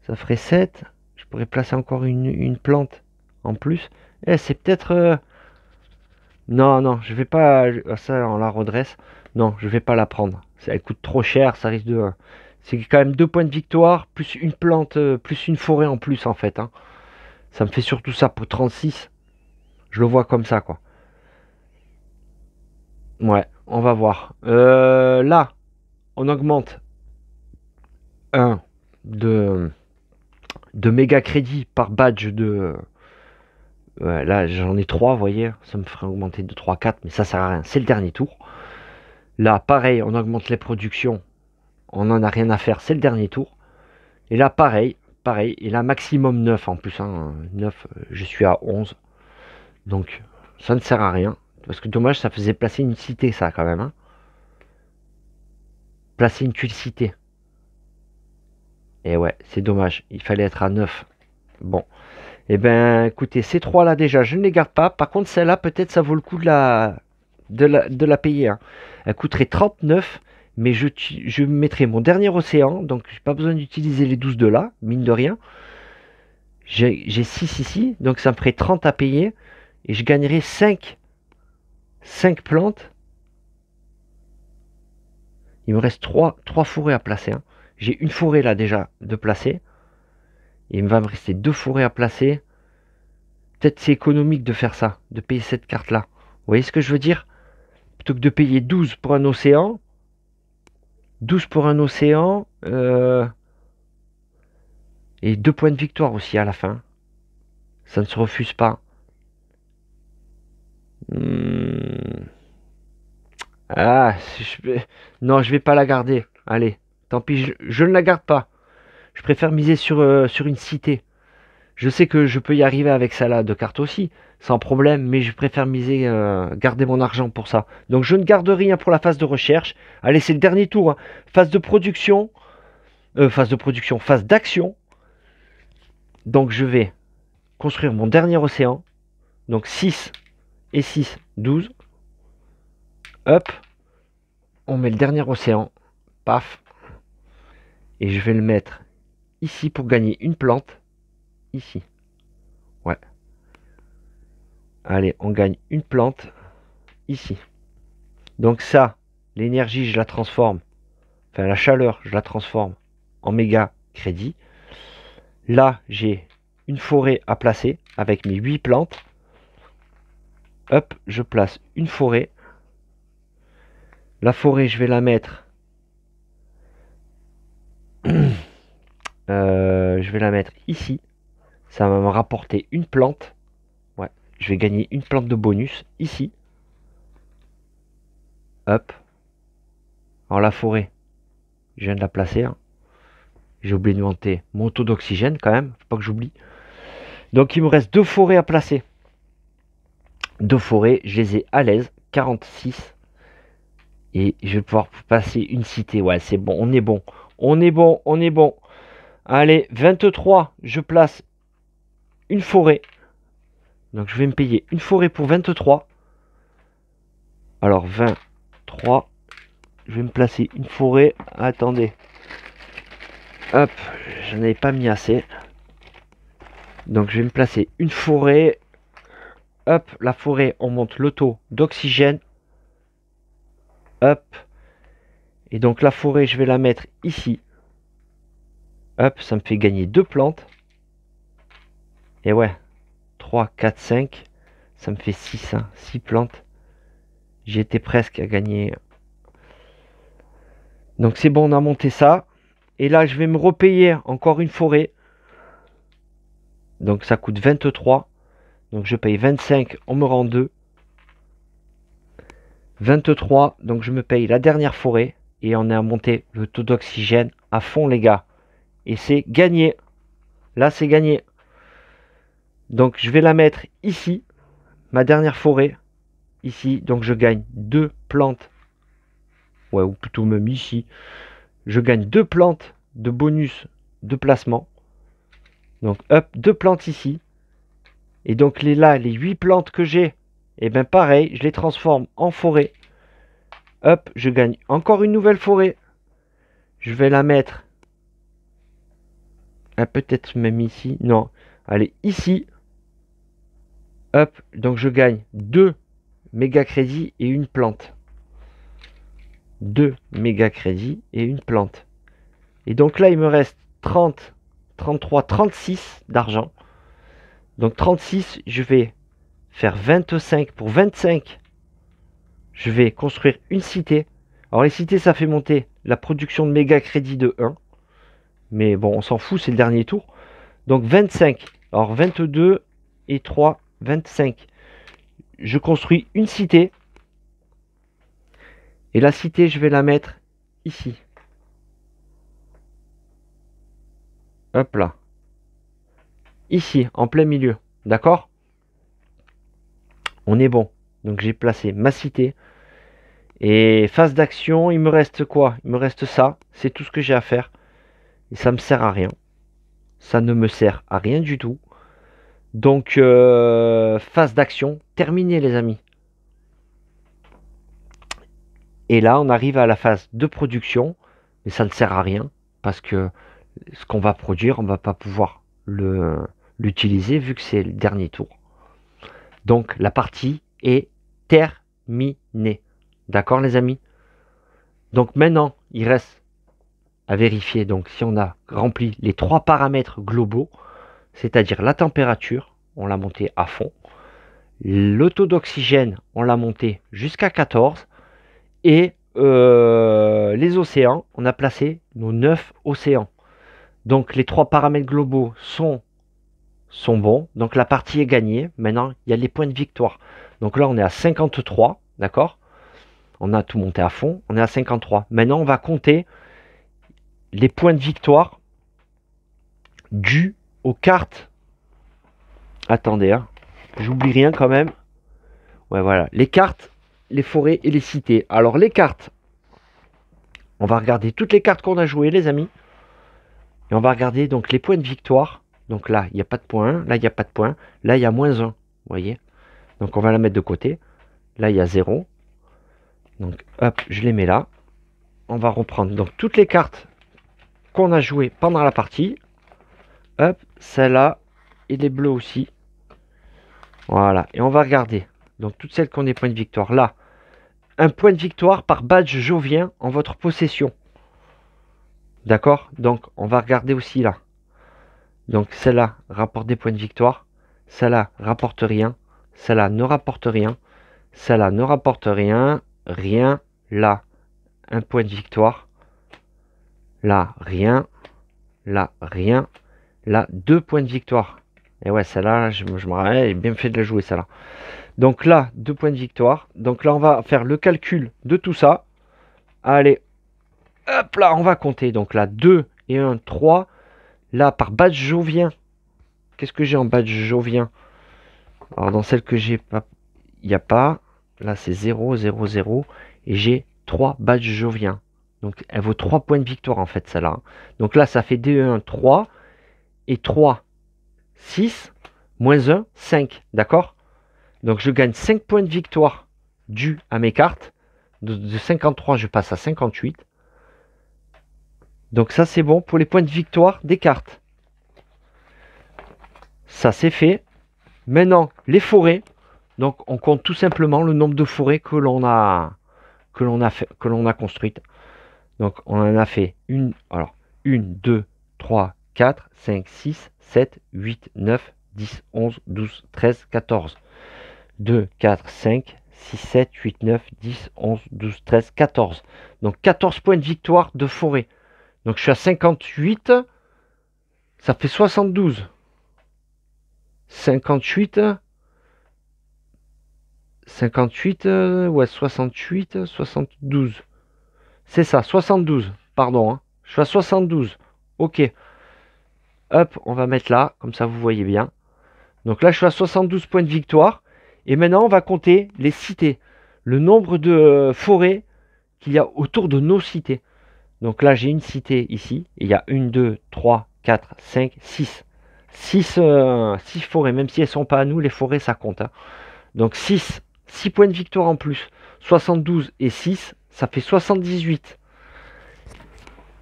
Ça ferait 7. Je pourrais placer encore une plante en plus. Eh, c'est peut-être... Non, non, je vais pas... Ça, on la redresse. Non, je vais pas la prendre. Elle coûte trop cher, ça risque de... C'est quand même 2 points de victoire, plus une plante, plus une forêt en plus en fait. Hein. Ça me fait surtout ça pour 36. Je le vois comme ça, quoi. Ouais, on va voir. Là, on augmente 1 de méga crédit par badge de... Ouais, là, j'en ai 3, vous voyez. Ça me ferait augmenter de 3, 4, mais ça sert à rien. C'est le dernier tour. Là, pareil, on augmente les productions. On n'en a rien à faire, c'est le dernier tour. Et là, pareil. Et là, maximum 9 en plus. Hein, 9, je suis à 11. Donc, ça ne sert à rien. Parce que dommage, ça faisait placer une cité, ça, quand même. Hein. Placer une tuile cité. Et ouais, c'est dommage. Il fallait être à 9. Bon. Eh ben, écoutez, ces 3-là, déjà, je ne les garde pas. Par contre, celle-là, peut-être, ça vaut le coup de la payer. Hein. Elle coûterait 39. Mais je mettrai mon dernier océan. Donc, j'ai pas besoin d'utiliser les 12 de là. Mine de rien. J'ai 6 ici. Donc, ça me ferait 30 à payer. Et je gagnerai 5 plantes. Il me reste 3 forêts à placer. Hein. J'ai une forêt là déjà de placer. Et il va me rester 2 forêts à placer. Peut-être c'est économique de faire ça. De payer cette carte là. Vous voyez ce que je veux dire? Plutôt que de payer 12 pour un océan. 12 pour un océan. Et 2 points de victoire aussi à la fin. Ça ne se refuse pas. Ah, non, je vais pas la garder. Allez, tant pis, je ne la garde pas. Je préfère miser sur une cité. Je sais que je peux y arriver avec celle-là de carte aussi, sans problème, mais je préfère miser, garder mon argent pour ça. Donc je ne garde rien pour la phase de recherche. Allez, c'est le dernier tour. Hein. Phase de production. Phase d'action. Donc je vais construire mon dernier océan. Donc 6 et 6, 12. Hop. On met le dernier océan. Paf. Et je vais le mettre ici pour gagner une plante. Ici. Ouais. Allez, on gagne une plante ici. Donc ça, l'énergie, je la transforme. Enfin, la chaleur, je la transforme en méga crédit. Là, j'ai une forêt à placer avec mes 8 plantes. Hop, je place une forêt. La forêt, je vais la mettre. Je vais la mettre ici. Ça va me rapporter une plante. Ouais, je vais gagner une plante de bonus ici. Hop. Alors la forêt, je viens de la placer. Hein. J'ai oublié de monter mon taux d'oxygène quand même. Faut pas que j'oublie. Donc il me reste 2 forêts à placer. 2 forêts, je les ai à l'aise. 46. Et je vais pouvoir passer une cité. Ouais, c'est bon, on est bon. On est bon, on est bon. Allez, 23, je place une forêt. Donc je vais me payer une forêt pour 23. Alors 23, je vais me placer une forêt. Attendez. Hop, je n'avais pas mis assez. Donc je vais me placer une forêt. Hop, la forêt, on monte le taux d'oxygène. Hop. Et donc la forêt, je vais la mettre ici. Hop, ça me fait gagner 2 plantes. Et ouais, 3, 4, 5. Ça me fait 6, hein, 6 plantes. J'étais presque à gagner. Donc c'est bon, on a monté ça. Et là, je vais me repayer encore une forêt. Donc ça coûte 23. Donc je paye 25, on me rend 2. 23, donc je me paye la dernière forêt. Et on est à monter le taux d'oxygène à fond, les gars. Et c'est gagné. Là, c'est gagné. Donc je vais la mettre ici. Ma dernière forêt. Ici, donc je gagne 2 plantes. Ouais, ou plutôt même ici. Je gagne 2 plantes de bonus de placement. Donc hop, 2 plantes ici. Et donc là, les 8 plantes que j'ai, et bien pareil, je les transforme en forêt. Hop, je gagne encore une nouvelle forêt. Je vais la mettre. Ah, peut-être même ici. Non. Allez, ici. Hop, donc je gagne 2 méga crédits et une plante. 2 méga crédits et une plante. Et donc là, il me reste 30, 33, 36 d'argent. Donc 36, je vais faire 25 pour 25. Je vais construire une cité. Alors les cités, ça fait monter la production de méga crédit de 1. Mais bon, on s'en fout, c'est le dernier tour. Donc 25. Alors 22 et 3, 25. Je construis une cité. Et la cité, je vais la mettre ici. Hop là. Ici, en plein milieu. D'accord? On est bon. Donc j'ai placé ma cité. Et phase d'action, il me reste quoi? Il me reste ça. C'est tout ce que j'ai à faire. Et ça me sert à rien. Ça ne me sert à rien du tout. Donc, phase d'action terminée, les amis. Et là, on arrive à la phase de production. Mais ça ne sert à rien. Parce que ce qu'on va produire, on ne va pas pouvoir l'utiliser vu que c'est le dernier tour. Donc, la partie est terminée. D'accord, les amis? Donc, maintenant, il reste à vérifier. Donc, si on a rempli les 3 paramètres globaux, c'est-à-dire la température, on l'a monté à fond. Le taux d'oxygène, on l'a monté jusqu'à 14. Et les océans, on a placé nos 9 océans. Donc les 3 paramètres globaux sont bons. Donc la partie est gagnée. Maintenant, il y a les points de victoire. Donc là, on est à 53. D'accord? On a tout monté à fond. On est à 53. Maintenant, on va compter les points de victoire dus aux cartes. Attendez, hein. J'oublie rien quand même. Ouais, voilà. Les cartes, les forêts et les cités. Alors, les cartes. On va regarder toutes les cartes qu'on a jouées, les amis. Et on va regarder donc les points de victoire. Donc là, il n'y a pas de point. Là, il n'y a pas de point. Là, il y a -1. Vous voyez? Donc, on va la mettre de côté. Là, il y a 0. Donc, hop, je les mets là. On va reprendre donc toutes les cartes qu'on a joué pendant la partie. Hop, celle-là et les bleus aussi. Voilà, et on va regarder. Donc toutes celles qui ont des points de victoire. Là, un point de victoire par badge jovien en votre possession. D'accord? Donc on va regarder aussi là. Donc celle-là rapporte des points de victoire. Celle-là rapporte rien. Celle-là ne rapporte rien. Celle-là ne rapporte rien. Rien. Là, un point de victoire. Là, rien. Là, rien. Là, 2 points de victoire. Et ouais, celle-là, je me rappelle, j'ai bien fait de la jouer, celle-là. Donc là, 2 points de victoire. Donc là, on va faire le calcul de tout ça. Allez, hop là, on va compter. Donc là, 2 et 1, 3. Là, par badge jovien. Qu'est-ce que j'ai en badge jovien? Alors, dans celle que j'ai pas, il n'y a pas. Là, c'est 0, 0, 0. Et j'ai 3 badges joviens. Donc, elle vaut 3 points de victoire, en fait, celle-là. Donc là, ça fait 2 et 1, 3. Et 3, 6. Moins 1, 5. D'accord? Donc, je gagne 5 points de victoire dus à mes cartes. De 53, je passe à 58. Donc, ça, c'est bon pour les points de victoire des cartes. Ça, c'est fait. Maintenant, les forêts. Donc, on compte tout simplement le nombre de forêts que l'on a construites. Donc, on en a fait une. Alors, 1, 2, 3, 4, 5, 6, 7, 8, 9, 10, 11, 12, 13, 14. 2, 4, 5, 6, 7, 8, 9, 10, 11, 12, 13, 14. Donc 14 points de victoire de forêt. Donc je suis à 58. Ça fait 72. 58. 58. Ouais, 68. 72. C'est ça, 72. Pardon. Hein. Je suis à 72. Ok. Hop, on va mettre là. Comme ça, vous voyez bien. Donc là, je suis à 72 points de victoire. Et maintenant, on va compter les cités. Le nombre de forêts qu'il y a autour de nos cités. Donc là, j'ai une cité ici. Et il y a 1, 2, 3, 4, 5, 6. 6 forêts. Même si elles ne sont pas à nous, les forêts, ça compte. Hein. Donc 6 points de victoire en plus. 72 et 6, ça fait 78.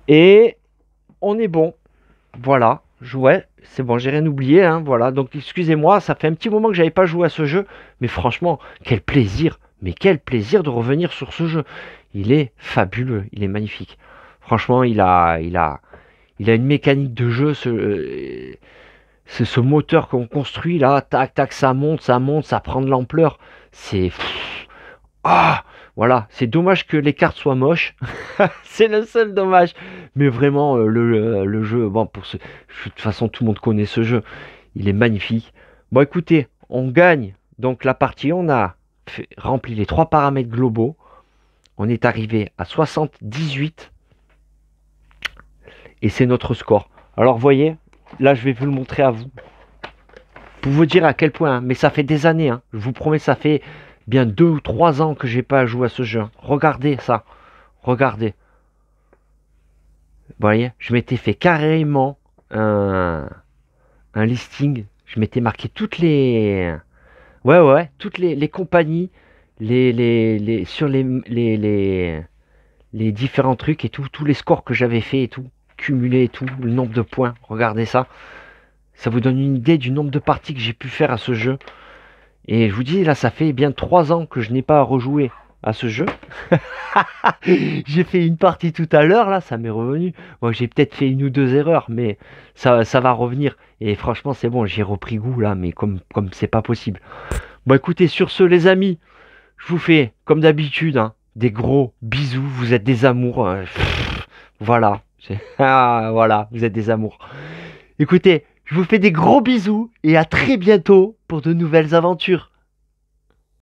Et on est bon. Voilà. Ouais, c'est bon, j'ai rien oublié, hein, voilà. Donc excusez-moi, ça fait un petit moment que j'avais pas joué à ce jeu, mais franchement, quel plaisir, mais quel plaisir de revenir sur ce jeu. Il est fabuleux, il est magnifique. Franchement, il a une mécanique de jeu, ce moteur qu'on construit là, tac tac, ça monte, ça prend de l'ampleur. C'est voilà, c'est dommage que les cartes soient moches. C'est le seul dommage. Mais vraiment, le jeu, bon, de toute façon, tout le monde connaît ce jeu. Il est magnifique. Bon, écoutez, on gagne donc la partie. On a rempli les 3 paramètres globaux. On est arrivé à 78. Et c'est notre score. Alors, vous voyez, là, je vais vous le montrer à vous. Pour vous dire à quel point. Hein, mais ça fait des années. Hein, je vous promets, ça fait bien 2 ou 3 ans que j'ai pas joué à ce jeu. Regardez ça. Regardez. Vous voyez, je m'étais fait carrément un listing. Je m'étais marqué toutes les... Ouais, toutes les compagnies, sur les différents trucs et tout, tous les scores que j'avais fait et tout, cumulé et tout, le nombre de points. Regardez ça. Ça vous donne une idée du nombre de parties que j'ai pu faire à ce jeu. Et je vous dis, là, ça fait bien 3 ans que je n'ai pas rejoué à ce jeu. J'ai fait une partie tout à l'heure, là, ça m'est revenu. Bon, j'ai peut-être fait 1 ou 2 erreurs, mais ça va revenir. Et franchement, c'est bon, j'ai repris goût, là, mais comme c'est pas possible. Bon, écoutez, sur ce, les amis, je vous fais, comme d'habitude, hein, des gros bisous. Vous êtes des amours. Voilà. Voilà, vous êtes des amours. Écoutez, je vous fais des gros bisous et à très bientôt pour de nouvelles aventures.